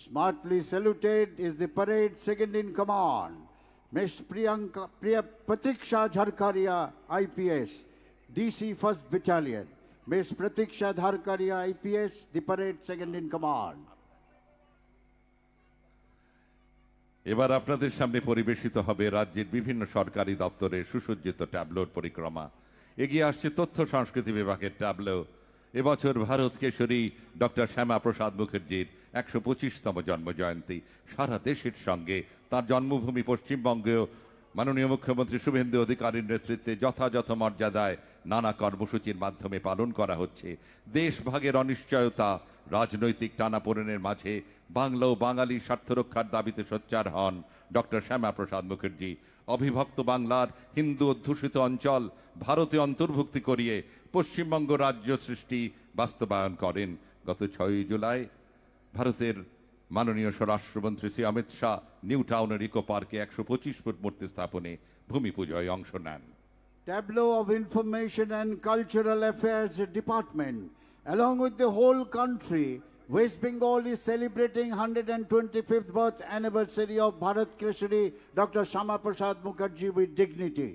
A: Smartly saluted is the parade second in command, Miss Pratiksha Dharkaria, IPS, DC 1st Battalion. Miss Pratiksha Dharkaria, IPS, the parade second in command.
B: এবার আপনাদের সামনে পরিবেশিত হবে রাজ্যের বিভিন্ন সরকারি দপ্তরের সুসজ্জিত ট্যাবলোর পরিক্রমা। এগিয়ে আসছে তথ্য সংস্কৃতি বিভাগের ট্যাবলো। এবছর ভারত কেশরী ডক্টর শ্যামা প্রসাদ মুখার্জির ১২৫তম জন্মজয়ন্তী। সারা দেশের সঙ্গে তার জন্মভূমি পশ্চিমবঙ্গেও মাননীয় মুখ্যমন্ত্রী শুভেন্দু অধিকারীর নেতৃত্বে যথাযথ মর্যাদায় নানা কর্মসূচির মাধ্যমে পালন করা হচ্ছে। দেশভাগের অনিশ্চয়তা, রাজনৈতিক টানাপোড়েনের মাঝে বাংলা ও বাঙালি স্বার্থ রক্ষার দাবিতে সোচ্চার হন ডক্টর শ্যামা প্রসাদ মুখার্জি। অবিভক্ত বাংলার হিন্দু অধ্যুষিত অঞ্চল ভারতে অন্তর্ভুক্তি করিয়ে পশ্চিমবঙ্গ রাজ্য সৃষ্টি বাস্তবায়ন করেন। গত 6 জুলাই ভারতের মাননীয় স্বরাষ্ট্রমন্ত্রী শ্রী অমিত শাহ নিউ টাউনের ইকো পার্কে ১২৫ ফুট মূর্তি স্থাপনে ভূমি পূজায় অংশ নেন।
A: Tableau of Information and Cultural Affairs Department, along with the whole country, West Bengal is celebrating 125th birth anniversary of Bharat Keshari Dr. Shama Prasad Mukherjee with dignity.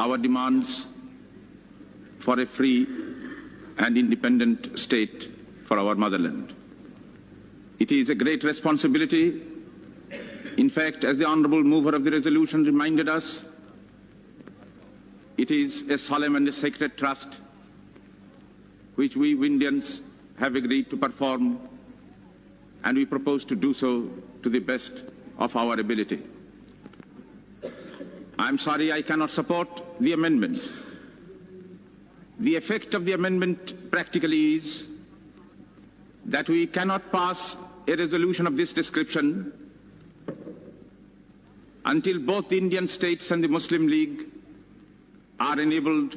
C: Our demands for a free and independent state for our motherland. It is a great responsibility. In fact, as the honorable mover of the resolution reminded us, it is a solemn and a sacred trust which we Indians have agreed to perform, and we propose to do so to the best of our ability. I'm sorry I cannot support the amendment. The effect of the amendment practically is that we cannot pass a resolution of this description until both the Indian states and the Muslim League are enabled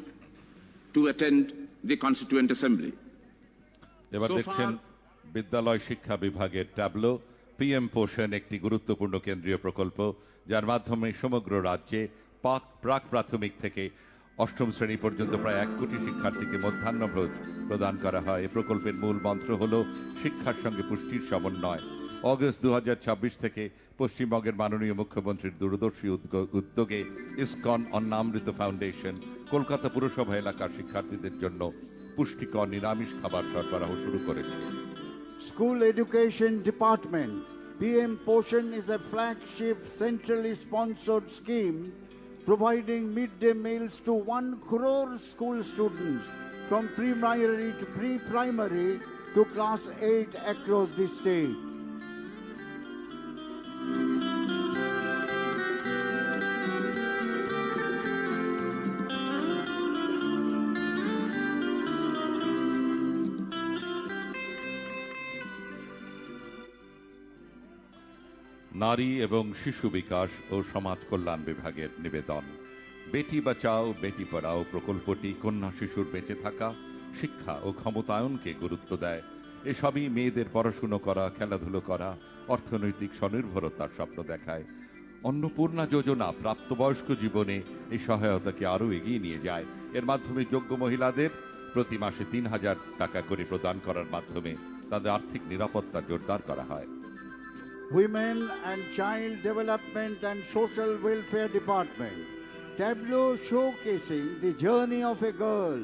C: to attend the Constituent Assembly.
B: এবার দেখছেন বিদ্যালয় শিক্ষা বিভাগের tableau. PM পোষণ একটি গুরুত্বপূর্ণ কেন্দ্রীয় প্রকল্প, যার মাধ্যমে সমগ্র রাজ্যে প্রাক প্রাথমিক থেকে অষ্টম শ্রেণী পর্যন্ত প্রায় 1 কোটি শিক্ষার্থীকে মধ্যাহ্নভোজ প্রদান করা হয়। এই প্রকল্পের মূল মন্ত্র হল শিক্ষার সঙ্গে পুষ্টির সমন্বয়। অগস্ট 2026 থেকে পশ্চিমবঙ্গের মাননীয় মুখ্যমন্ত্রীর দূরদর্শী উদ্যোগে ইসকন অন্নামৃত ফাউন্ডেশন কলকাতা পুরসভা এলাকার শিক্ষার্থীদের জন্য পুষ্টিকর নিরামিষ খাবার সরবরাহ শুরু করেছে।
A: School Education Department, PM Poshan is a flagship centrally sponsored scheme providing midday meals to 1 crore school students from pre-primary to pre-primary to class 8 across the state.
B: নারী এবং শিশু বিকাশ ও সমাজ কল্যাণ বিভাগের নিবেদন। বেটি বাঁচাও বেটি পড়াও প্রকল্পটি কন্যা শিশুর বেঁচে থাকা, শিক্ষা ও ক্ষমতায়নকে গুরুত্ব দেয়। এসবই মেয়েদের পড়াশুনো করা, খেলাধুলো করা, অর্থনৈতিক স্বনির্ভরতার স্বপ্ন দেখায়। অন্নপূর্ণা যোজনা প্রাপ্তবয়স্ক জীবনে এই সহায়তাকে আরও এগিয়ে নিয়ে যায়। এর মাধ্যমে যোগ্য মহিলাদের প্রতি মাসে ৩,০০০ টাকা করে প্রদান করার মাধ্যমে তাদের আর্থিক নিরাপত্তা জোরদার করা হয়।
A: Women and Child Development and Social Welfare Department. Tableau showcasing the journey of a girl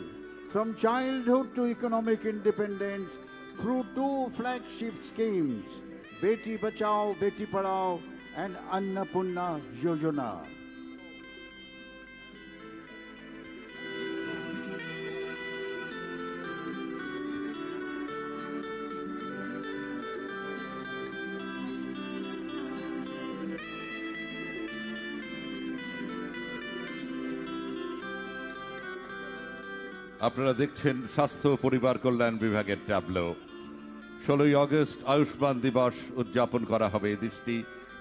A: from childhood to economic independence through two flagship schemes, Beti Bachao, Beti Padhao and Annapurna Yojana.
B: আপনারা দেখছেন স্বাস্থ্য ও পরিবার কল্যাণ বিভাগের tableau. 16ই August Ayushman দিবস উদযাপন করা হবে।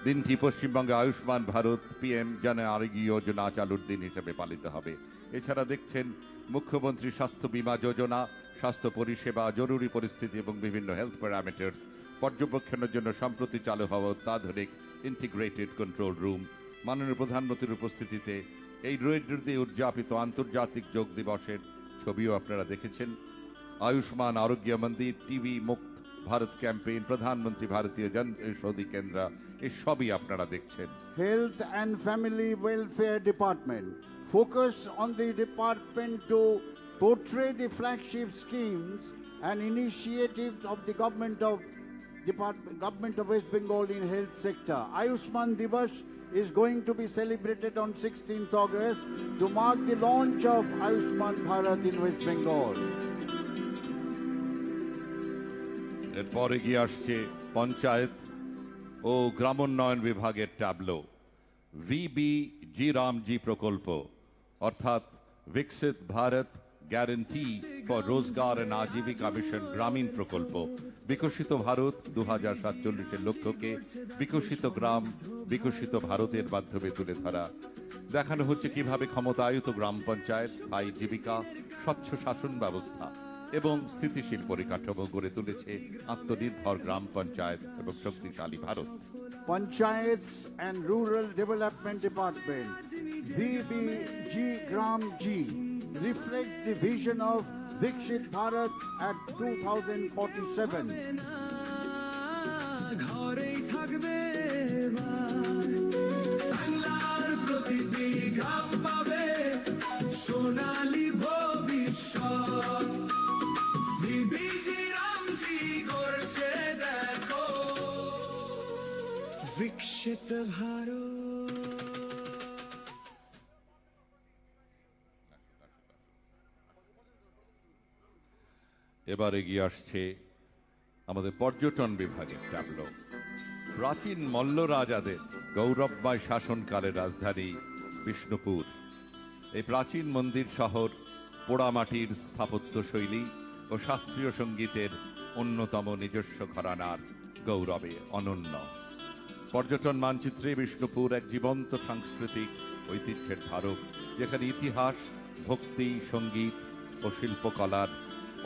B: দিনটি পশ্চিমবঙ্গে আয়ুষ্মান ভারত পিএম জন আরোগ্য যোজনা চালুর দিন হিসেবে পালিত হবে। এছাড়া দেখছেন মুখ্যমন্ত্রী স্বাস্থ্য বীমা যোজনা, স্বাস্থ্য পরিষেবা, জরুরি পরিস্থিতি এবং বিভিন্ন হেলথ প্যারামিটার্স পর্যবেক্ষণের জন্য সম্প্রতি চালু হওয়া অত্যাধুনিক ইন্টিগ্রেটেড কন্ট্রোল রুম। মাননীয় প্রধানমন্ত্রীর উপস্থিতিতে এই রোডে উদযাপিত আন্তর্জাতিক যোগ দিবসের ছবিও আপনারা দেখেছেন। আয়ুষ্মান আরোগ্য মন্দির, টিবি মুক্ত ভারত ক্যাম্পেইন, প্রধানমন্ত্রী ভারতীয় জন ঔষধি কেন্দ্র, এসবই আপনারা দেখছেন।
A: Health and Family Welfare Department. Focus on the department to portray the flagship schemes and initiatives of the government of West Bengal in health sector. Ayushman Divas is going to be celebrated on 16th August to mark the launch of Ayushman Bharat in West Bengal.
B: এরপর এগিয়ে আসছে পঞ্চায়েত ও গ্রামোন্নয়ন বিভাগের tableau. VBG Ramji প্রকল্প অর্থাৎ বিকশিত Bharat guarantee for রোজগার and Ajeevika mission গ্রামীণ প্রকল্প। বিকশিত ভারত 2047-এর লক্ষ্যকে বিকশিত গ্রাম বিকশিত ভারতের মাধ্যমে তুলে ধরা। দেখানো হচ্ছে কিভাবে ক্ষমতায়িত গ্রাম পঞ্চায়েত, স্থায়ী জীবিকা, স্বচ্ছ শাসন ব্যবস্থা এবং স্থিতিশীল পরিকাঠামো গড়ে তুলেছে আত্মনির্ভর গ্রাম পঞ্চায়েত এবং শক্তিশালী Bharat.
A: Panchayats and Rural Development Department, VBG Gram G, reflects the vision of Vikshit Bharat at 2047.
D: ঘরেই থাকবে বাংলার প্রতিটি গ্রাম পাবে সোনালী ভবিষ্যৎ। ভিবিজি রামজি করছে দেখো বিকশিত ভারত।
B: এবার এগিয়ে আসছে আমাদের পর্যটন বিভাগের ট্যাবলো। প্রাচীন মল্ল রাজাদের গৌরবময় শাসনকালের রাজধানী বিষ্ণুপুর। এই প্রাচীন মন্দির শহর পোড়ামাটির স্থাপত্য শৈলী ও শাস্ত্রীয় সঙ্গীতের অন্যতম নিজস্ব ঘরানার গৌরবে অনন্য। পর্যটন মানচিত্রে বিষ্ণুপুর এক জীবন্ত সাংস্কৃতিক ঐতিহ্যের ধারক, যেখানে ইতিহাস, ভক্তি, সঙ্গীত ও শিল্পকলার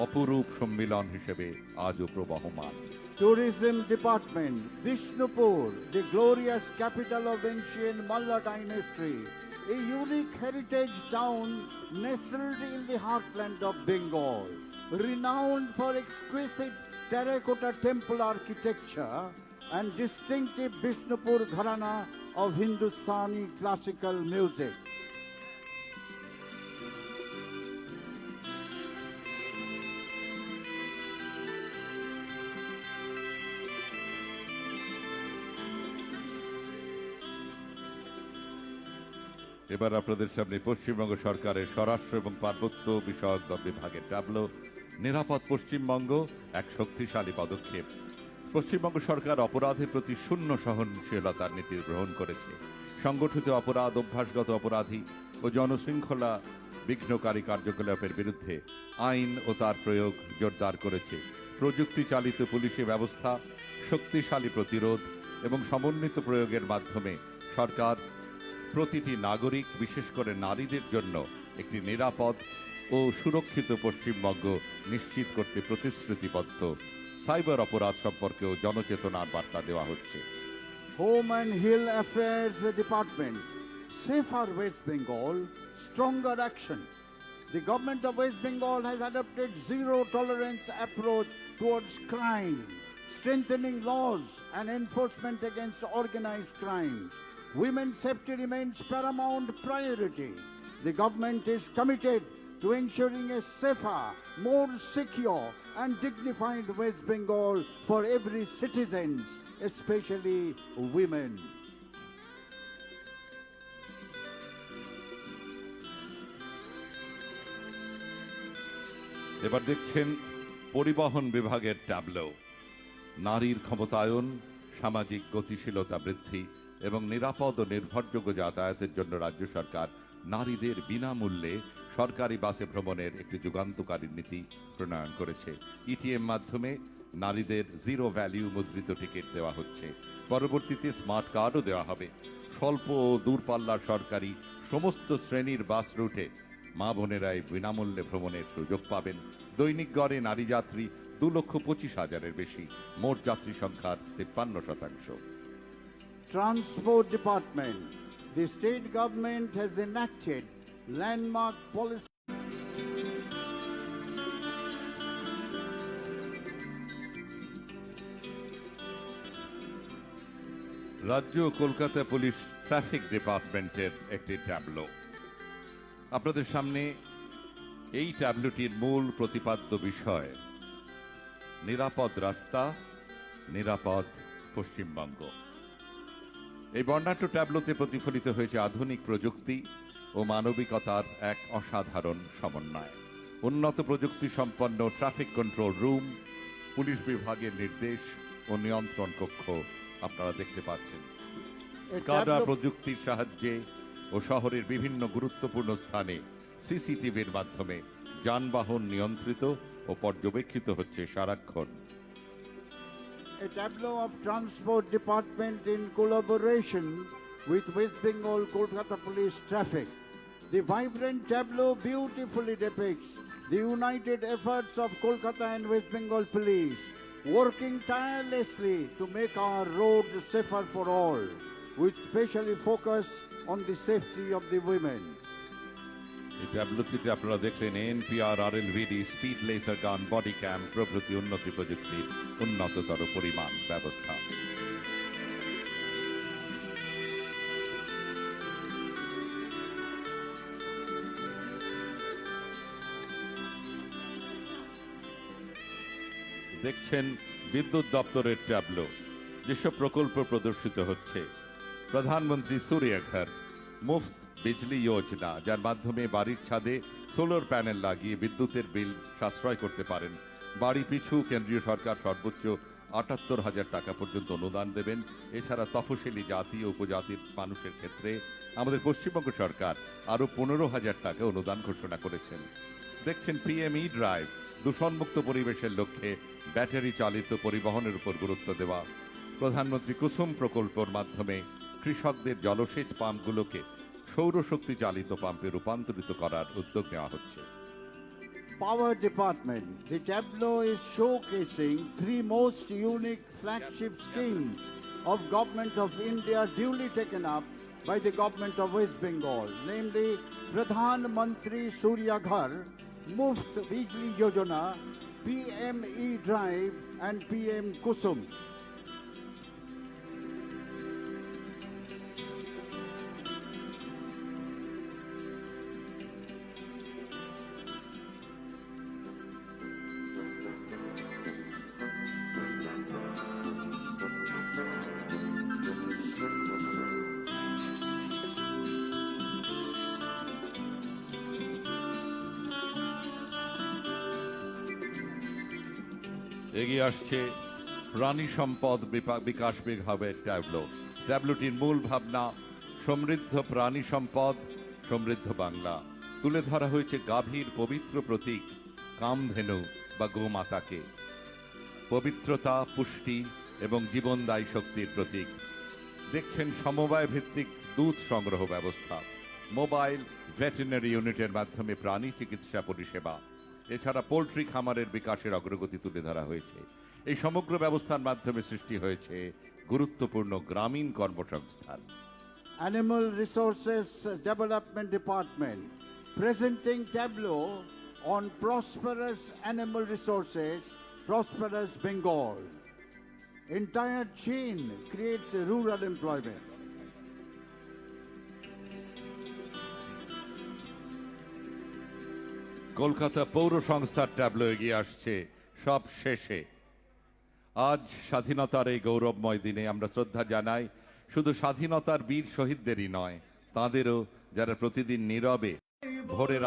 B: অপরূপ সম্মিলন হিসেবে আজও প্রবহমান।
A: Tourism Department, Vishnupur, the glorious capital of ancient Malla dynasty, a unique heritage town nestled in the heartland of Bengal, renowned for exquisite terracotta temple architecture and distinctive Vishnupur Gharana of Hindustani classical music.
B: এবার আপনাদের সামনে পশ্চিমবঙ্গ সরকারের স্বরাষ্ট্র এবং পার্বত্য বিষয়ক বিভাগের tableau. নিরাপদ পশ্চিমবঙ্গ এক শক্তিশালী পদক্ষেপ। পশ্চিমবঙ্গ সরকার অপরাধের প্রতি শূন্য সহনশীলতার নীতি গ্রহণ করেছে। সংগঠিত অপরাধ, অভ্যাসগত অপরাধী ও জনশৃঙ্খলা বিঘ্নকারী কার্যকলাপের বিরুদ্ধে আইন ও তার প্রয়োগ জোরদার করেছে। প্রযুক্তি চালিত পুলিশি ব্যবস্থা, শক্তিশালী প্রতিরোধ এবং সমন্বিত প্রয়োগের মাধ্যমে সরকার প্রতিটি নাগরিক, বিশেষ করে নারীদের জন্য একটি নিরাপদ ও সুরক্ষিত পশ্চিমবঙ্গ নিশ্চিত করতে প্রতিশ্রুতিবদ্ধ। সাইবার অপরাধ সম্পর্কেও জনচেতনার বার্তা দেওয়া হচ্ছে।
A: Home and Hill Affairs Department, Safer West Bengal, Stronger Action. The government of West Bengal has adopted zero tolerance approach towards crime, strengthening laws and enforcement against organized crimes. Women's safety remains paramount priority. The government is committed to ensuring a safer, more secure and dignified West Bengal for every citizen, especially women.
B: এবার দেখছেন পরিবহন বিভাগের tableau. নারীর ক্ষমতায়ন, সামাজিক গতিশীলতা বৃদ্ধি এবং নিরাপদ ও নির্ভরযোগ্য যাতায়াতের জন্য রাজ্য সরকার নারীদের বিনামূল্যে সরকারি বাসে ভ্রমণের একটি যুগান্তকারী নীতি প্রণয়ন করেছে। ইটিএম মাধ্যমে নারীদের জিরো ভ্যালিউ মুদ্রিত টিকিট দেওয়া হচ্ছে। পরবর্তীতে স্মার্ট কার্ডও দেওয়া হবে। স্বল্প ও দূরপাল্লার সরকারি সমস্ত শ্রেণীর বাস রুটে মা বোনেরাই বিনামূল্যে ভ্রমণের সুযোগ পাবেন। দৈনিক গড়ে নারী যাত্রী 2,25,000-এর বেশি, মোট যাত্রী সংখ্যার 53%।
A: Transport Department, the state government has enacted landmark policy.
B: রাজ্য কলকাতা পুলিশ ট্রাফিক ডিপার্টমেন্টের একটি ট্যাবলো আপনাদের সামনে। এই ট্যাবলোটির মূল প্রতিপাদ্য বিষয় নিরাপদ রাস্তা, নিরাপদ পশ্চিমবঙ্গ। এই বর্ণাঢ্য ট্যাবলোতে প্রতিফলিত হয়েছে আধুনিক প্রযুক্তি ও মানবিকতার এক অসাধারণ সমন্বয়। উন্নত প্রযুক্তি সম্পন্ন ট্রাফিক কন্ট্রোল রুম, পুলিশ বিভাগের নির্দেশ ও নিয়ন্ত্রণ কক্ষ আপনারা দেখতে পাচ্ছেন। স্কাডা প্রযুক্তির সাহায্যে ও শহরের বিভিন্ন গুরুত্বপূর্ণ স্থানে সিসিটিভির মাধ্যমে যানবাহন নিয়ন্ত্রিত ও পর্যবেক্ষিত হচ্ছে সারাক্ষণ।
A: A tableau of Transport Department in collaboration with West Bengal Kolkata Police Traffic. The vibrant tableau beautifully depicts the united efforts of Kolkata and West Bengal Police, working tirelessly to make our roads safer for all, with specially focus on the safety of the women.
B: এই ট্যাবলোটিতে আপনারা দেখলেন NPR, আরএলভিডি, speed laser গান, body ক্যাম প্রভৃতি উন্নতি প্রযুক্তির উন্নততর পরিমাণ ব্যবস্থা। দেখছেন বিদ্যুৎ দপ্তরের ট্যাবলো। যেসব প্রকল্প প্রদর্শিত হচ্ছে: প্রধানমন্ত্রী সূর্যঘর মুফত বিজলি যোজনা, যার মাধ্যমে বাড়ির ছাদে সোলার প্যানেল লাগিয়ে বিদ্যুতের বিল সাশ্রয় করতে পারেন। বাড়ি পিছু কেন্দ্রীয় সরকার সর্বোচ্চ ৭৮,০০০ টাকা পর্যন্ত অনুদান দেবেন। এছাড়া তফসিলি জাতি ও উপজাতির মানুষের ক্ষেত্রে আমাদের পশ্চিমবঙ্গ সরকার আরও ১৫,০০০ টাকা অনুদান ঘোষণা করেছেন। দেখছেন পিএমই ড্রাইভ, দূষণমুক্ত পরিবেশের লক্ষ্যে ব্যাটারি চালিত পরিবহনের উপর গুরুত্ব দেওয়া। প্রধানমন্ত্রী কুসুম প্রকল্পের মাধ্যমে কৃষকদের জলসেচ পাম্পগুলোকে সৌরশক্তি চালিত পাম্পে রূপান্তরিত করার উদ্যোগ নেওয়া হচ্ছে।
A: Power Department, the tableau is showcasing three most unique flagship schemes of Government of India duly taken up by the Government of West Bengal, namely Pradhan Mantri Surya Ghar, Muft Bijli Yojana, PME Drive and PM Kusum.
B: এগিয়ে আসছে প্রাণী সম্পদ বিকাশ বিভাগের tableau. ট্যাবলোটির মূল ভাবনা সমৃদ্ধ প্রাণী সম্পদ, সমৃদ্ধ বাংলা। তুলে ধরা হয়েছে গাভীর পবিত্র প্রতীক কামধেনু বা গোমাতাকে। পবিত্রতা, পুষ্টি এবং জীবনদায়ী শক্তির প্রতীক। দেখছেন সমবায় ভিত্তিক দুধ সংগ্রহ ব্যবস্থা, মোবাইল ভেটেরিনারি ইউনিটের মাধ্যমে প্রাণী চিকিৎসা পরিষেবা, এছাড়া পোল্ট্রি খামারের বিকাশের অগ্রগতি তুলে ধরা হয়েছে। এই সমগ্র ব্যবস্থার মাধ্যমে সৃষ্টি হয়েছে গুরুত্বপূর্ণ গ্রামীণ কর্মসংস্থান।
A: Animal Resources Development Department presenting tableau on prosperous animal resources, prosperous Bengal. Entire chain creates rural employment.
B: Kolkata পৌর সংস্থার ট্যাবলো এগিয়ে আসছে সব শেষে। আজ স্বাধীনতার এই গৌরবময় দিনে আমরা শ্রদ্ধা জানাই শুধু স্বাধীনতার বীর শহীদদেরই নয়, তাঁদেরও যারা প্রতিদিন নীরবে ভোরের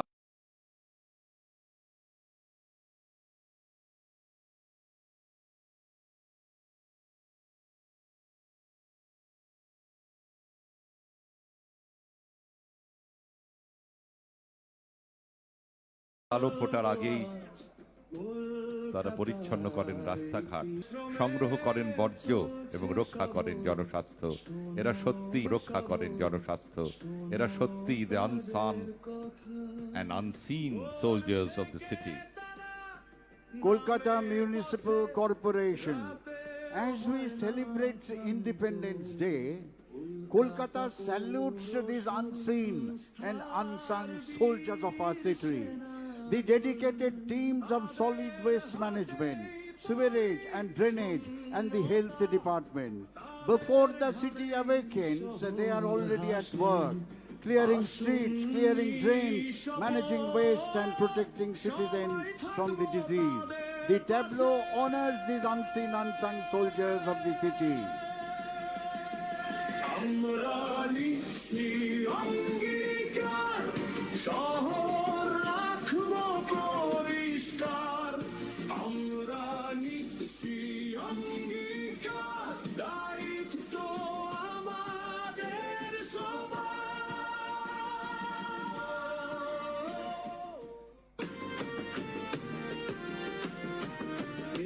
B: আলো ফোটার আগেই তারা পরিচ্ছন্ন করেন রাস্তাঘাট, সংগ্রহ করেন বর্জ্য এবং রক্ষা করেন জনস্বাস্থ্য। এরা সত্যি রক্ষা করেন জনস্বাস্থ্য। এরা সত্যি the unsung and unseen soldiers of the city.
A: Kolkata Municipal Corporation. As we celebrate Independence Day, Kolkata salutes these unseen and unsung soldiers of our city. The dedicated teams of solid waste management, sewerage and drainage, and the health department. Before the city awakens, they are already at work, clearing streets, clearing drains, managing waste and protecting citizens from the disease. The tableau honors these unseen, unsung soldiers of the city.
D: আমরা নিচ্ছি অঙ্গীকার, শহর রাখবো পরিষ্কার। আমরা নিচ্ছি অঙ্গীকার, দায়িত্ব আমাদের সবার।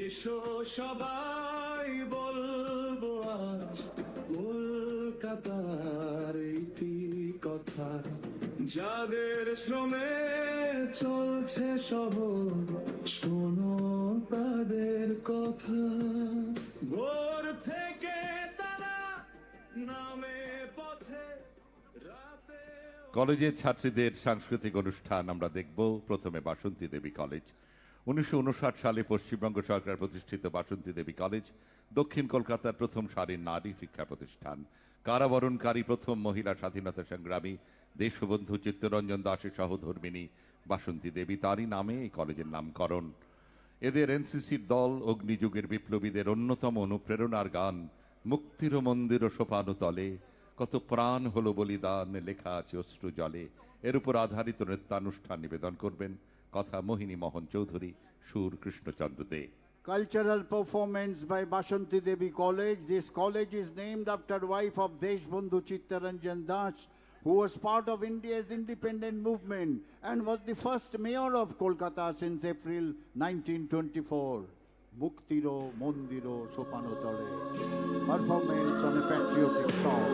D: এসো সবাই বলবো আজ কলকাতার ইতি কথা, যাদের শ্রমে চলছে শহর, শোনো তাদের কথা। ভোর থেকে তারা নামে পথে, রাতে
B: কলেজের ছাত্রীদের সাংস্কৃতিক অনুষ্ঠান আমরা দেখব। প্রথমে বাসন্তী দেবী কলেজ। 1959 সালে পশ্চিমবঙ্গ সরকার প্রতিষ্ঠিত বাসন্তী দেবী কলেজ দক্ষিণ কলকাতার প্রথম সারির নারী শিক্ষা প্রতিষ্ঠান। কারাবরণকারী প্রথম মহিলা স্বাধীনতা সংগ্রামী দেশবন্ধু চিত্তরঞ্জন দাসের সহধর্মিণী বাসন্তী দেবী, তারই নামে এই কলেজের নামকরণ। এদের এনসিসির দল অগ্নিযুগের বিপ্লবীদের অন্যতম অনুপ্রেরণার গান মুক্তির মন্দির সোপানো তলে, কত প্রাণ হলো বলিদান লেখা আছে অশ্রু জলে। এর উপর আধারিত নৃত্যানুষ্ঠান নিবেদন করবেন কথা মোহিনী মোহন চৌধুরী, সুর কৃষ্ণচন্দ্র দে।
A: Cultural performance by Bashanti Devi College. This college is named after wife of Deshbandhu Chittaranjan Das, who was part of India's independent movement and was the first mayor of Kolkata since April 1924. Muktiro Mondiro Sopanotale. Performance on a patriotic song.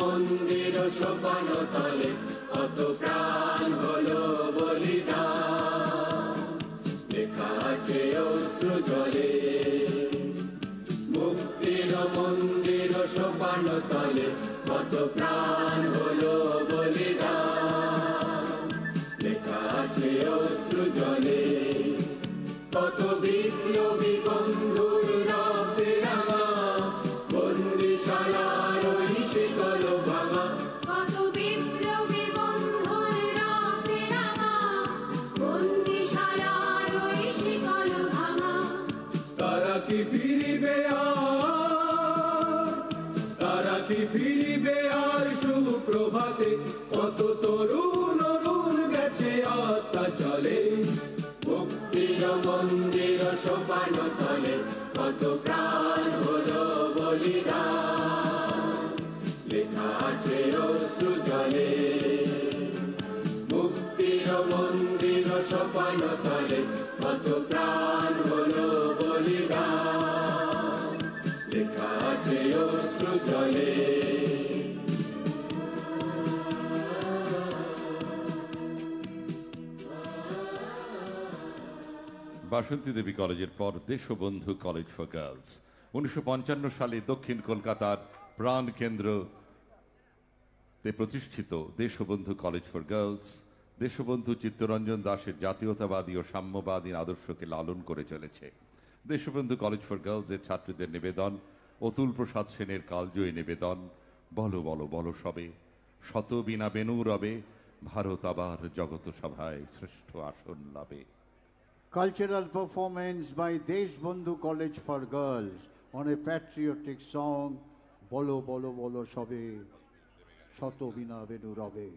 E: মন্দির সোপান তলে, কত প্রাণ হলো বলিদান লেখা আছে অশ্রু জলে। মুক্তির মন্দির সোপান তলে, কত প্রাণ হলো বলিদান লেখা মুক্তির মন্দির সোপান তলে কত প্রাণ হলো বলিদান লেখা আছে অশ্রু জলে মুক্তির মন্দির সোপান তলে কত প্রাণ হলো বলিদান লেখা আছে অশ্রু জলে
B: বাসন্তী দেবী কলেজের পর দেশবন্ধু কলেজ ফর গার্লস 1955 সালে দক্ষিণ কলকাতার প্রাণ কেন্দ্রতে প্রতিষ্ঠিত Deshbandhu college for girls Deshbandhu Chittaranjan দাশের জাতীয়তাবাদী ও সাম্যবাদী আদর্শকে লালন করে চলেছে। দেশবন্ধু কলেজ ফর গার্লস এর ছাত্রীদের নিবেদন অতুল প্রসাদ সেনের কালজয়ী নিবেদন বলো বলো বলো সবে শত বিনা বেনু রবে ভারত আবার জগত সভায় শ্রেষ্ঠ আসন লাভে।
A: Cultural performance by Deshbandhu College for Girls on a patriotic song, Bolo Bolo Bolo Shobe, Shoto Bina Benu Rabe.